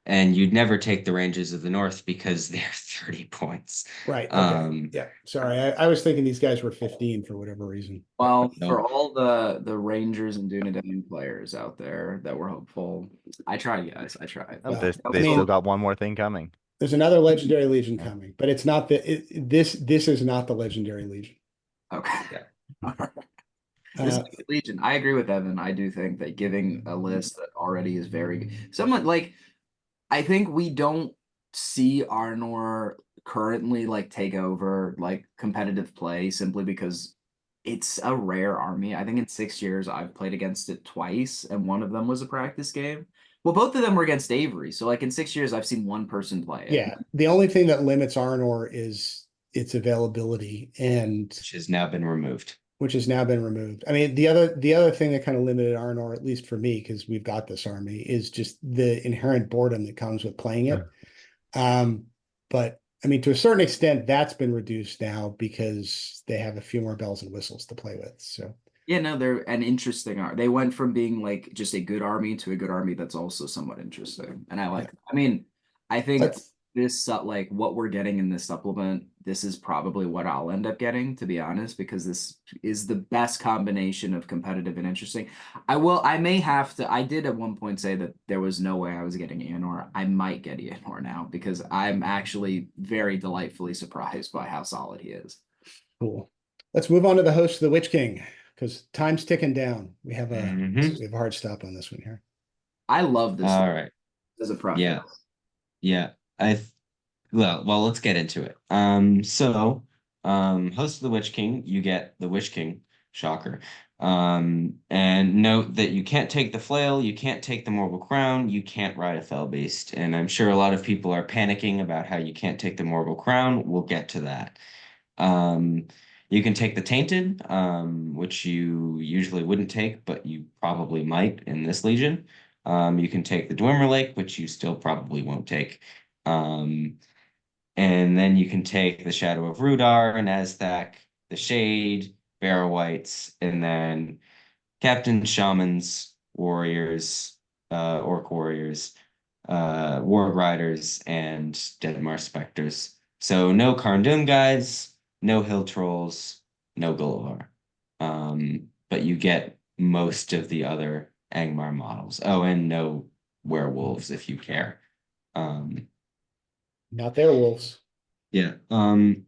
and you'd never take the Rangers of the North because they're 30 points. Right. Okay. Yeah. Sorry. I was thinking these guys were 15 for whatever reason. Well, No. for all the Rangers and Dunedain players out there that were hopeful, I tried, guys. I tried. Well, they still got one more thing coming. There's another Legendary Legion coming, but it's not this is not the Legendary Legion. Okay. Yeah. This is Legion. I agree with Evan. I do think that giving a list that already is very someone like I think we don't see Arnor currently like take over like competitive play simply because it's a rare army. I think in 6 years I've played against it twice, and one of them was a practice game. Well, both of them were against Avery. So like in 6 years, I've seen one person play it. Yeah. The only thing that limits Arnor is its availability, and which has now been removed. I mean, the other thing that kind of limited Arnor, at least for me, because we've got this army, is just the inherent boredom that comes with playing it. But I mean, to a certain extent, that's been reduced now because they have a few more bells and whistles to play with. So yeah, no, they're an interesting army. They went from being like just a good army to a good army that's also somewhat interesting, and I like. I mean, I think this like what we're getting in this supplement, this is probably what I'll end up getting, to be honest, because this is the best combination of competitive and interesting. I may have to, I did at one point say that there was no way I was getting Earnur. I might get Earnur now because I'm actually very delightfully surprised by how solid he is. Cool. Let's move on to the host of the Witch King, because time's ticking down. We have a hard stop on this one here. I love this. All right. As a preference. Yeah. Well, let's get into it. Host of the Witch King, you get the Witch King, shocker. And note that you can't take the flail, you can't take the Mortal Crown, you can't ride a fell beast. And I'm sure a lot of people are panicking about how you can't take the Mortal Crown. We'll get to that. You can take the Tainted, which you usually wouldn't take, but you probably might in this Legion. You can take the Dwemer Lake, which you still probably won't take. And then you can take the Shadow of Rhudaur, Nasdag, the Shade, Barrow Whites, and then Captain Shamans, Warriors, Orc Warriors, Warg Riders, and Deadmar Specters. So no Carn Dum guys, no Hill Trolls, no Gullivar. But you get most of the other Angmar models. Oh, and no werewolves if you care. Not their wolves. Yeah.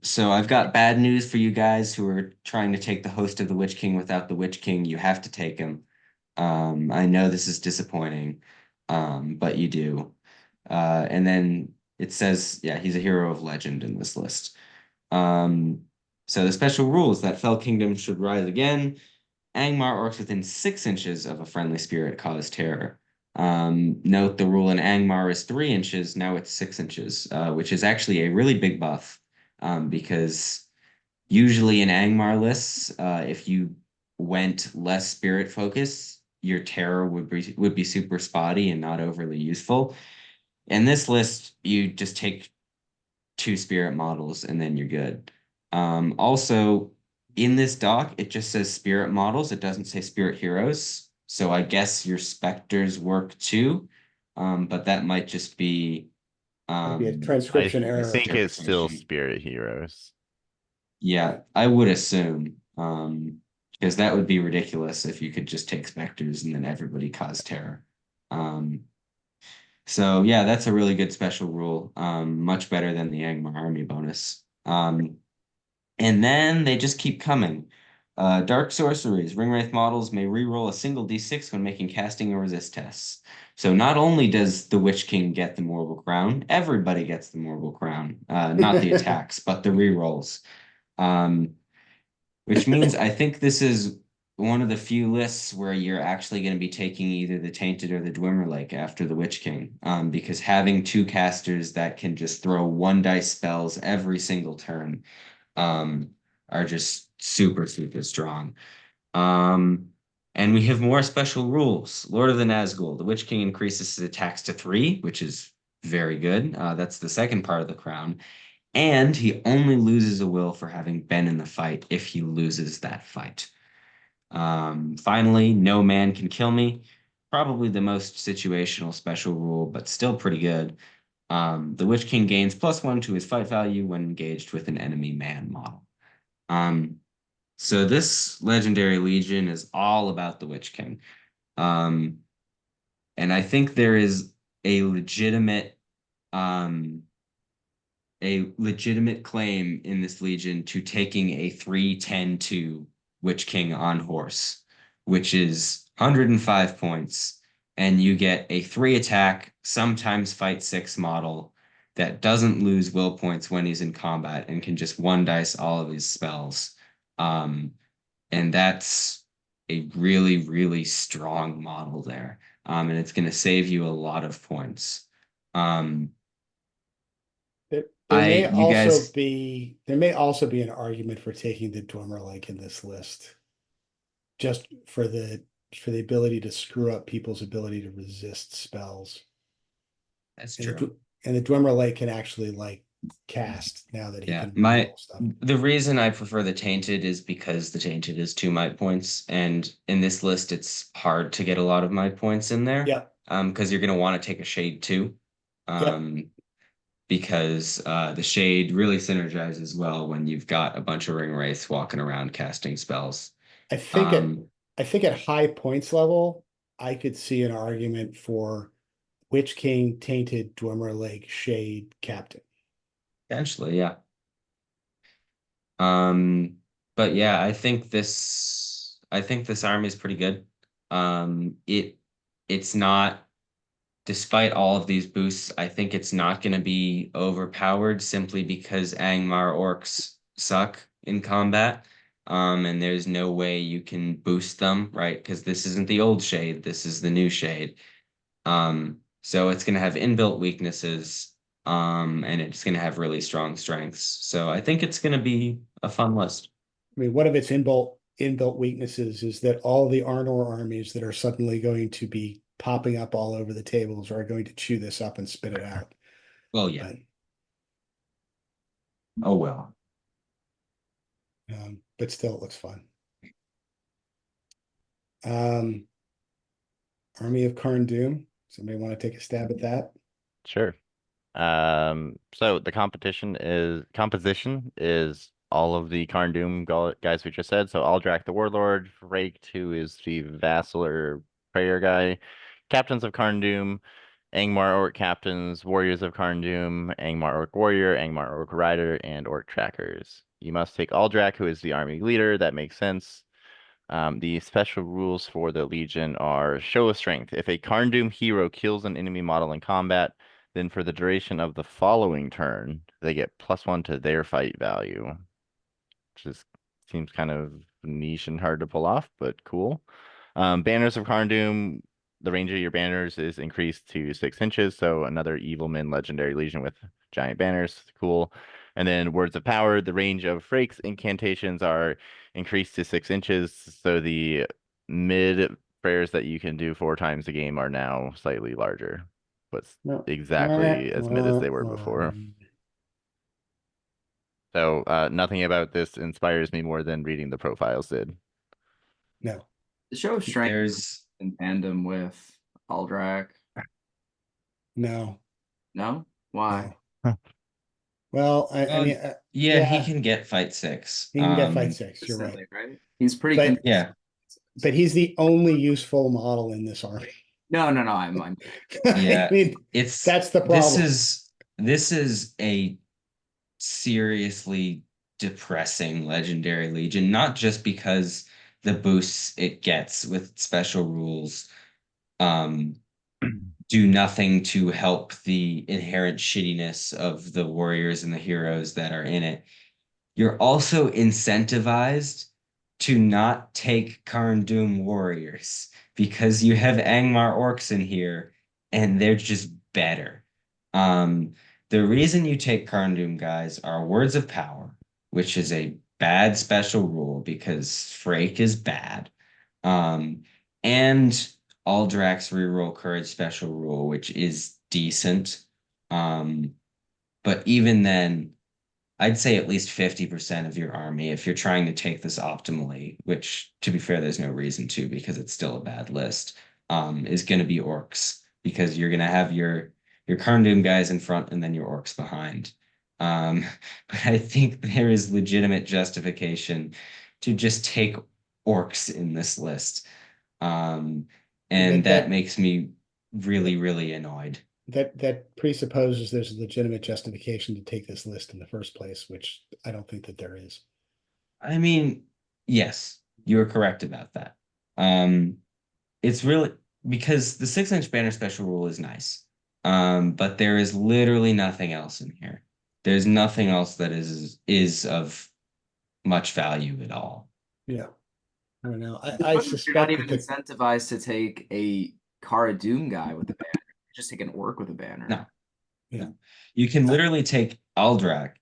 So I've got bad news for you guys who are trying to take the host of the Witch King without the Witch King. You have to take him. I know this is disappointing, but you do. And then it says, yeah, he's a hero of legend in this list. So the special rule is that Fell Kingdom should rise again. Angmar orcs within 6 inches of a friendly spirit cause terror. Note the rule in Angmar is 3 inches, now it's 6 inches, which is actually a really big buff, because usually in Angmar lists, if you went less spirit focus, your terror would be super spotty and not overly useful. In this list, you just take 2 spirit models and then you're good. Also, in this doc, it just says spirit models. It doesn't say spirit heroes. So I guess your specters work too. But that might just be a transcription error. I think it's still spirit heroes. Yeah, I would assume. Because that would be ridiculous if you could just take specters and then everybody cause terror. So yeah, that's a really good special rule. Much better than the Angmar army bonus. And then they just keep coming. Dark sorceries. Ringwraith models may reroll a single d6 when making casting or resist tests. So not only does the Witch King get the Mortal Crown, everybody gets the Mortal Crown. Not the attacks, but the rerolls. Which means I think this is one of the few lists where you're actually going to be taking either the Tainted or the Dwemer Lake after the Witch King, because having two casters that can just throw 1 dice spells every single turn are just super, super strong. And we have more special rules. Lord of the Nazgul, the Witch King increases his attacks to 3, which is very good. That's the second part of the crown. And he only loses a will for having been in the fight if he loses that fight. Finally, no man can kill me. Probably the most situational special rule, but still pretty good. The Witch King gains +1 to his fight value when engaged with an enemy man model. So this Legendary Legion is all about the Witch King. And I think there is a legitimate claim in this Legion to taking a 3-10-2 Witch King on horse, which is 105 points, and you get a 3-attack, sometimes fight 6 model that doesn't lose will points when he's in combat and can just 1 dice all of his spells. And that's a really, really strong model there. And it's going to save you a lot of points. There may also be an argument for taking the Dwemer Lake in this list, just for the ability to screw up people's ability to resist spells. That's true. And the Dwemer Lake can actually cast now that he can roll stuff. The reason I prefer the Tainted is because the Tainted is 2 might points, and in this list it's hard to get a lot of might points in there. Yeah. Because you're gonna want to take a Shade too. Because the Shade really synergizes well when you've got a bunch of Ring Wraiths walking around casting spells. I think at high points level, I could see an argument for Witch King, Tainted, Dwemer Lake, Shade, Captain. Potentially, yeah. But yeah, I think this army is pretty good. It's not, despite all of these boosts, I think it's not going to be overpowered simply because Angmar orcs suck in combat. And there's no way you can boost them, right? Because this isn't the old Shade, this is the new Shade. So it's going to have inbuilt weaknesses, and it's going to have really strong strengths. So I think it's going to be a fun list. I mean, one of its inbuilt weaknesses is that all the Arnor armies that are suddenly going to be popping up all over the tables are going to chew this up and spit it out. Well, yeah. Oh, well. But still, it looks fun. Army of Carn Dum. Somebody want to take a stab at that? Sure. So the composition is all of the Carn Dum guys we just said. So Aldrak the Warlord, Raked, who is the Vassal or Prayer guy, Captains of Carn Dum, Angmar Orc Captains, Warriors of Carn Dum, Angmar Orc Warrior, Angmar Orc Rider, and Orc Trackers. You must take Aldrak, who is the army leader. That makes sense. The special rules for the Legion are Show of Strength. If a Carn Dum hero kills an enemy model in combat, then for the duration of the following turn, they get +1 to their fight value. Which seems kind of niche and hard to pull off, but cool. Banners of Carn Dum, the range of your banners is increased to 6 inches, so another Evilman Legendary Legion with giant banners. Cool. And then Words of Power, the range of Frake's incantations are increased to 6 inches, so the mid prayers that you can do 4 times a game are now slightly larger, but exactly as mid as they were before. So nothing about this inspires me more than reading the profiles did. No. The Show of Strength in tandem with Aldrak. No. No? Why? No. Well, I mean, yeah, he can get fight 6. He can get fight 6. You're right. He's pretty. But he's the only useful model in this army. No. I'm yeah. I mean, that's the problem. This is a seriously depressing Legendary Legion, not just because the boosts it gets with special rules do nothing to help the inherent shittiness of the warriors and the heroes that are in it. You're also incentivized to not take Carn Dum warriors because you have Angmar orcs in here and they're just better. The reason you take Carn Dum guys are words of power, which is a bad special rule because Frake is bad. And Aldrak's reroll courage special rule, which is decent. But even then, I'd say at least 50% of your army, if you're trying to take this optimally, which to be fair, there's no reason to because it's still a bad list, is going to be orcs because you're going to have your Carn Dum guys in front and then your orcs behind. But I think there is legitimate justification to just take orcs in this list. And that makes me really, really annoyed. That presupposes there's a legitimate justification to take this list in the first place, which I don't think that there is. I mean, yes, you're correct about that. It's really because the 6-inch banner special rule is nice. But there is literally nothing else in here. There's nothing else that is of much value at all. Yeah. I don't know. You're I not suspect even that incentivized to take a Cara Doom guy with a banner. Just take an orc with a banner. No. Yeah. You can literally take Aldrak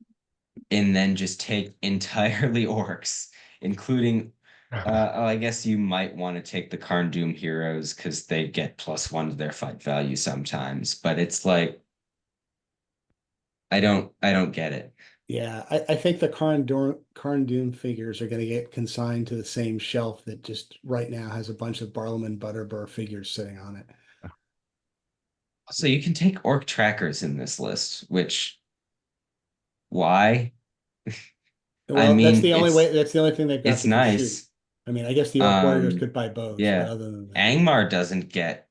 and then just take entirely orcs, including I guess you might want to take the Carn Dum heroes because they get +1 to their fight value sometimes, but it's like I don't get it. Yeah, I think the Carn Dum figures are going to get consigned to the same shelf that just right now has a bunch of Barliman Butterbur figures sitting on it. So you can take orc trackers in this list, which why? Well, I mean, that's the only way. That's the only thing they've got. It's that can nice. shoot. I mean, I guess the Orc Warriors could buy both. Yeah. But other than that, Angmar doesn't get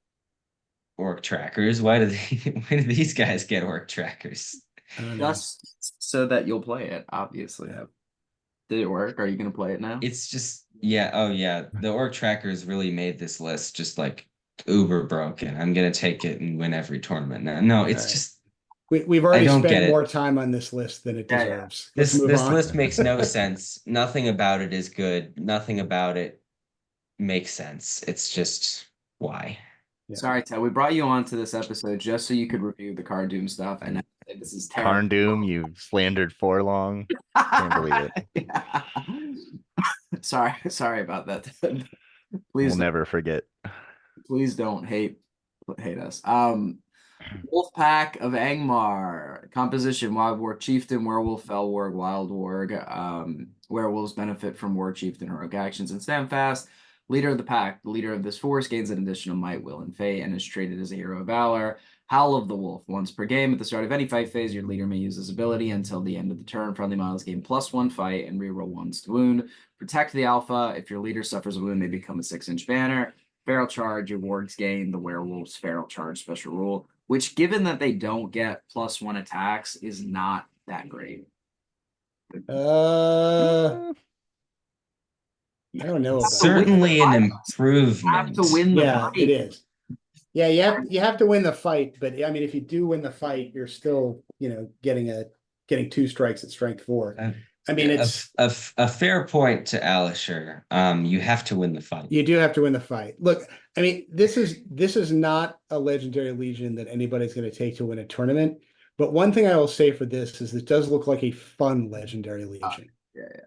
orc trackers. Why do these guys get orc trackers? I don't know. Just so that you'll play it, obviously. Did it work? Are you going to play it now? It's just, yeah. Oh, yeah. The orc trackers really made this list just like uber broken. I'm going to take it and win every tournament now. No, it's just. We've already don't get spent it. more time on this list than it Yeah, deserves. This Let's move on. list makes no sense. Nothing about it is good. Nothing about it makes sense. It's just why. Yeah. Sorry, Ted. We brought you on to this episode just so you could review the Cara Doom stuff, and this is terrible. Carn Dum, you slandered for long. Can't believe it. Yeah. Sorry about that, Ted. We'll never forget. Please don't hate us. Wolf Pack of Angmar. Composition: Wild Warg Chieftain, Werewolf, Fell Warg, Wild Warg. Werewolves benefit from Warg Chieftain heroic actions and stand fast. Leader of the pack. The leader of this force gains an additional might, will, and fate, and is treated as a hero of valor. Howl of the Wolf. Once per game, at the start of any fight phase, your leader may use this ability until the end of the turn. Friendly models gain +1 fight and reroll 1s to wound. Protect the alpha. If your leader suffers a wound, they become a 6-inch banner. Feral Charge. Your wargs gain the Werewolf's Feral Charge special rule, which, given that they don't get +1 attacks, is not that great. I don't know. About Certainly an improvement. You have to win the fight. It is. Yeah, you have to win the fight, but I mean, if you do win the fight, you're still, getting 2 strikes at strength 4. I mean, it's a fair point to Alisher. You have to win the fight. You do have to win the fight. Look, I mean, this is not a legendary legion that anybody's going to take to win a tournament. But one thing I will say for this is it does look like a fun legendary legion. Yeah.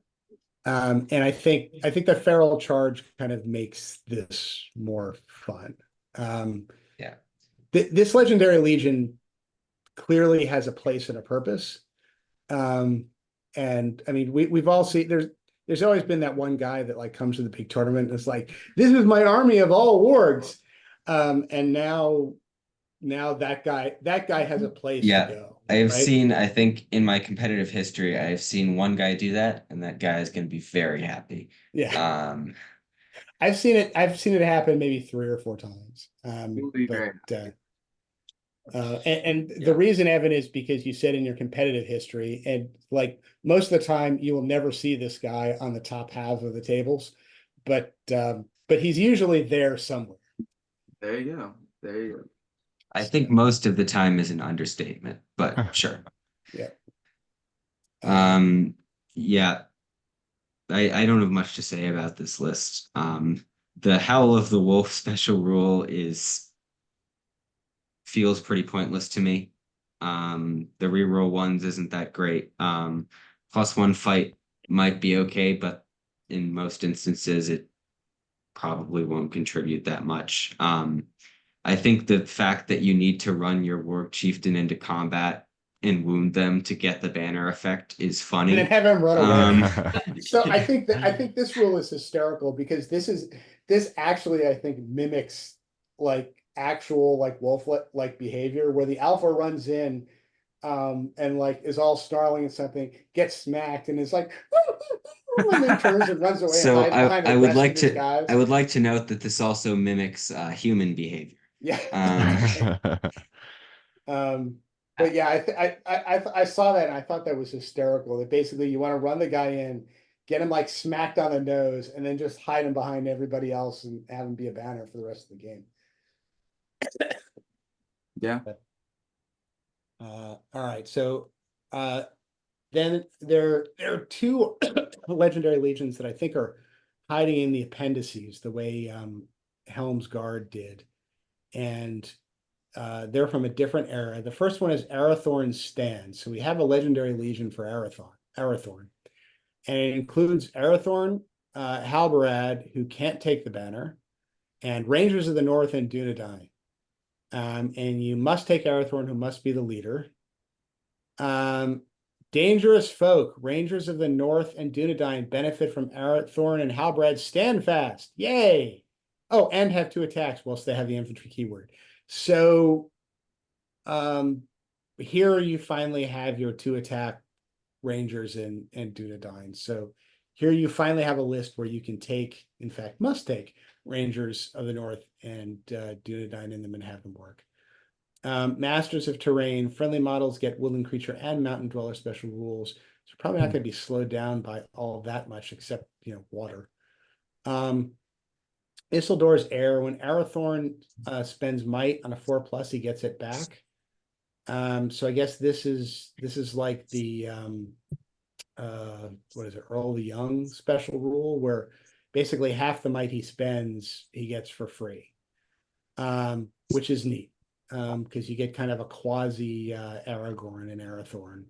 And I think the feral charge kind of makes this more fun. This legendary legion clearly has a place and a purpose. And I mean, we've all seen there's always been that one guy that like comes to the big tournament and it's like, this is my army of all wargs. And now that guy has a place to go. I've seen, I think in my competitive history, I've seen one guy do that, and that guy is going to be very happy. Yeah. I've seen it happen maybe 3 or 4 times. The reason, Evan, is because you said in your competitive history, and like most of the time you will never see this guy on the top half of the tables, but he's usually there somewhere. There you go. I think most of the time is an understatement, but sure. Yeah. Yeah. I don't have much to say about this list. The Howl of the Wolf special rule feels pretty pointless to me. The reroll ones isn't that great. +1 fight might be okay, but in most instances it probably won't contribute that much. I think the fact that you need to run your Warg Chieftain into combat and wound them to get the banner effect is funny. And then have him run away. Um, So I think this rule is hysterical because this actually I think mimics like actual like wolf like behavior where the alpha runs in and like is all snarling and something, gets smacked and is like and then turns and runs away So and hides behind I a would like desk in disguise. I would like to note that this also mimics human behavior. Yeah. But yeah, I saw that and I thought that was hysterical. That basically you want to run the guy in, get him like smacked on the nose, and then just hide him behind everybody else and have him be a banner for the rest of the game. Yeah. All right, so then there are two legendary legions that I think are hiding in the appendices, the way Helm's Guard did, and they're from a different era. The first one is Arathorn's Stand. So we have a legendary legion for Arathorn. And it includes Arathorn, Halbarad, who can't take the banner, and Rangers of the North and Dunedain. And you must take Arathorn, who must be the leader. Dangerous Folk, Rangers of the North and Dunedain benefit from Arathorn and Halbarad's Stand Fast. Yay! Oh, and have 2 attacks whilst they have the infantry keyword. So here you finally have your 2 attack Rangers and Dunedain. So here you finally have a list where you can take, in fact, must take Rangers of the North and Dunedain in them and have them work. Masters of Terrain, friendly models get Woodland Creature and Mountain Dweller special rules. So probably not going to be slowed down by all that much, except, water. Isildur's Heir, when Arathorn spends might on a 4+, he gets it back. So I guess this is like the what is it, Earl the Young special rule, where basically half the might he spends he gets for free, which is neat, because you get kind of a quasi Aragorn and Arathorn.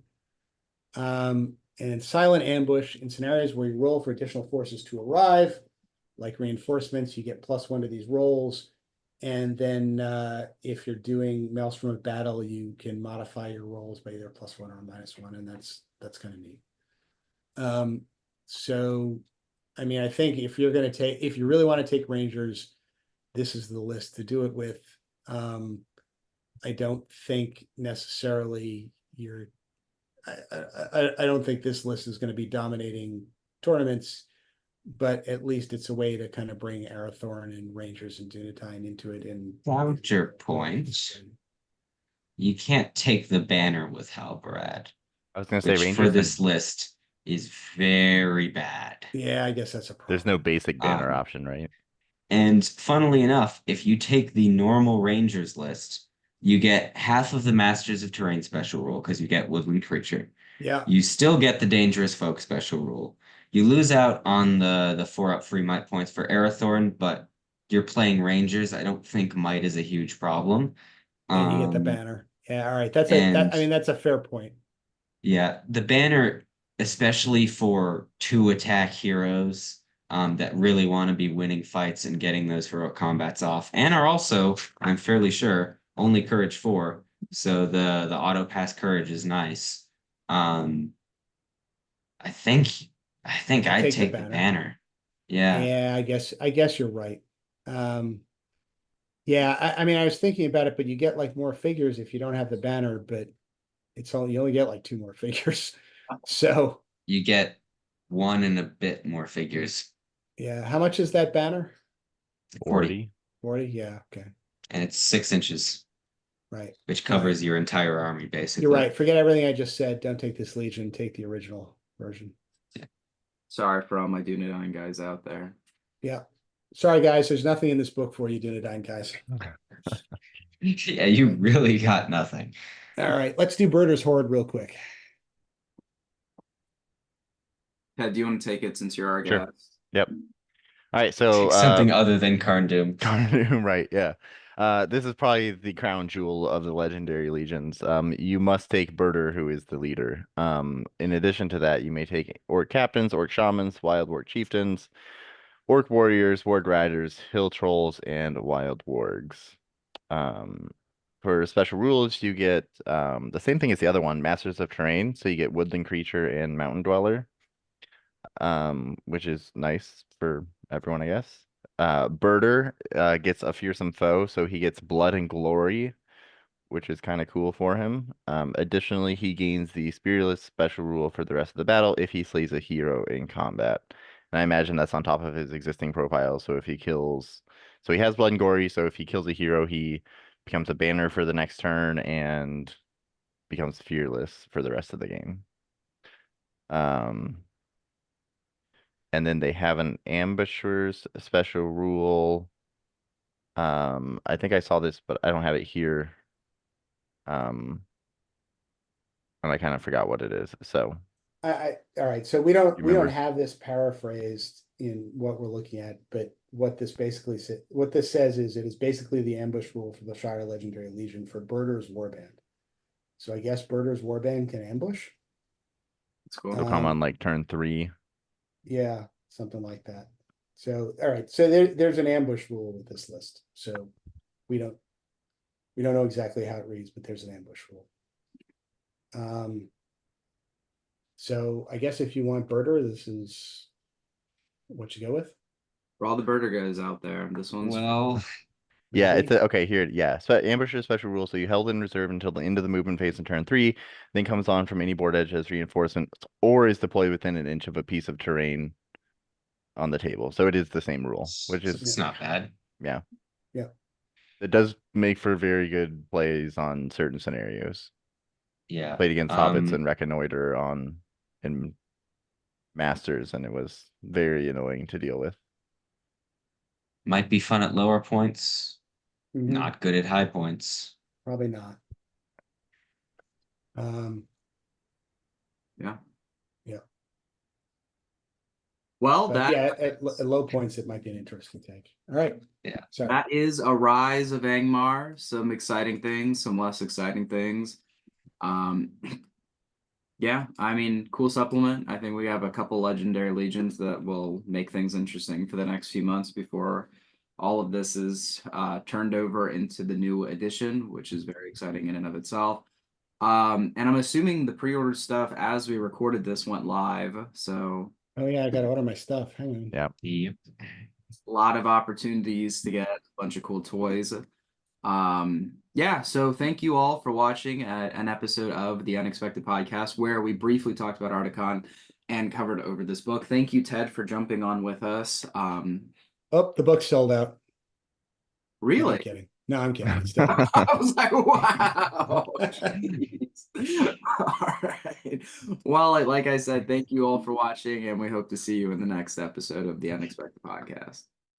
And Silent Ambush, in scenarios where you roll for additional forces to arrive, like reinforcements, you get +1 to these rolls. And then if you're doing Maelstrom of Battle, you can modify your rolls by either +1 or -1, and that's kind of neat. So I mean, I think if you really want to take Rangers, this is the list to do it with. I don't think necessarily I don't think this list is going to be dominating tournaments, but at least it's a way to kind of bring Arathorn and Rangers and Dunedain into it. And counterpoint, you can't take the banner with Halbarad. I was going to say which Rangers for this list is very bad. Yeah, I guess that's a problem. There's no basic banner option, right? And funnily enough, if you take the normal Rangers list, you get half of the Masters of Terrain special rule because you get Woodland Creature. Yeah. You still get the Dangerous Folk special rule. You lose out on the 4+ free might points for Arathorn, but you're playing Rangers. I don't think might is a huge problem. And you get the banner. Yeah, all right. That's a fair point. Yeah, the banner, especially for 2 attack heroes that really want to be winning fights and getting those heroic combats off, and are also, I'm fairly sure, only Courage 4. So the auto pass Courage is nice. I think I'd take the banner. Yeah. Yeah, I guess you're right. Yeah, I mean, I was thinking about it, but you get like more figures if you don't have the banner, but you only get like 2 more figures. So you get 1 and a bit more figures. Yeah, how much is that banner? 40. 40, yeah, okay. And it's 6 inches. Right. Which covers your entire army, basically. You're right. Forget everything I just said. Don't take this Legion. Take the original version. Yeah. Sorry for all my Dunedain guys out there. Yeah. Sorry, guys. There's nothing in this book for you, Dunedain guys. Yeah, you really got nothing. All right. Let's do Burder's Horde real quick. Ted, do you want to take it since you're our Sure. guest? Yep. All right, so Something other than Carn Dum. right, yeah. This is probably the crown jewel of the legendary legions. You must take Burder, who is the leader. In addition to that, you may take orc captains, orc shamans, wild orc chieftains, orc warriors, ward riders, hill trolls, and wild wargs. For special rules, you get the same thing as the other one, Masters of Terrain. So you get Woodland Creature and Mountain Dweller, which is nice for everyone, I guess. Burder gets a fearsome foe, so he gets Blood and Glory, which is kind of cool for him. Additionally, he gains the Spiritless special rule for the rest of the battle if he slays a hero in combat. And I imagine that's on top of his existing profile. So if he kills, so he has Blood and Glory, so if he kills a hero, he becomes a banner for the next turn and becomes fearless for the rest of the game. And then they have an ambusher's special rule. I think I saw this, but I don't have it here. And I kind of forgot what it is. So All right. So we You don't remember? have this paraphrased in what we're looking at, but what this says is it is basically the ambush rule for the Shire Legendary Legion for Burder's Warband. So I guess Burder's Warband can ambush. It's cool. it'll come on like turn 3. Yeah, something like that. So all right. So there's an ambush rule with this list. So we don't know exactly how it reads, but there's an ambush rule. So I guess if you want Burder, this is what you go with. For all the Burder guys out there, this one's Well, Yeah, Maybe. it's a, okay here. Yeah, so ambusher special rule. So you held in reserve until the end of the movement phase in turn 3, then comes on from any board edge as reinforcement, or is deployed within an inch of a piece of terrain on the table. So it is the same rule, which is it's not bad. yeah. Yeah. It does make for very good plays on certain scenarios. Yeah. Played against hobbits and reconnoiter in masters, and it was very annoying to deal with. Might be fun at lower points, Mhm. not good at high points. Probably not. yeah. Yeah. Well, But yeah, at low points, it might be an interesting take. All right. Yeah. Sorry. that is a Rise of Angmar. Some exciting things, some less exciting things. Yeah, I mean, cool supplement. I think we have a couple legendary legions that will make things interesting for the next few months before all of this is turned over into the new edition, which is very exciting in and of itself. And I'm assuming the pre-order stuff as we recorded this went live. So Oh yeah, I gotta order my stuff. Hang on. Yeah. Yep. a lot of opportunities to get a bunch of cool toys. Yeah, so thank you all for watching an episode of the Unexpected Podcast where we briefly talked about Ardacon and covered over this book. Thank you, Ted, for jumping on with us. Oh, the book's sold out. No, I'm Really? kidding. No, I'm kidding. It's still I was like, wow. Jeez. All right. Well, like I said, thank you all for watching, and we hope to see you in the next episode of the Unexpected Podcast.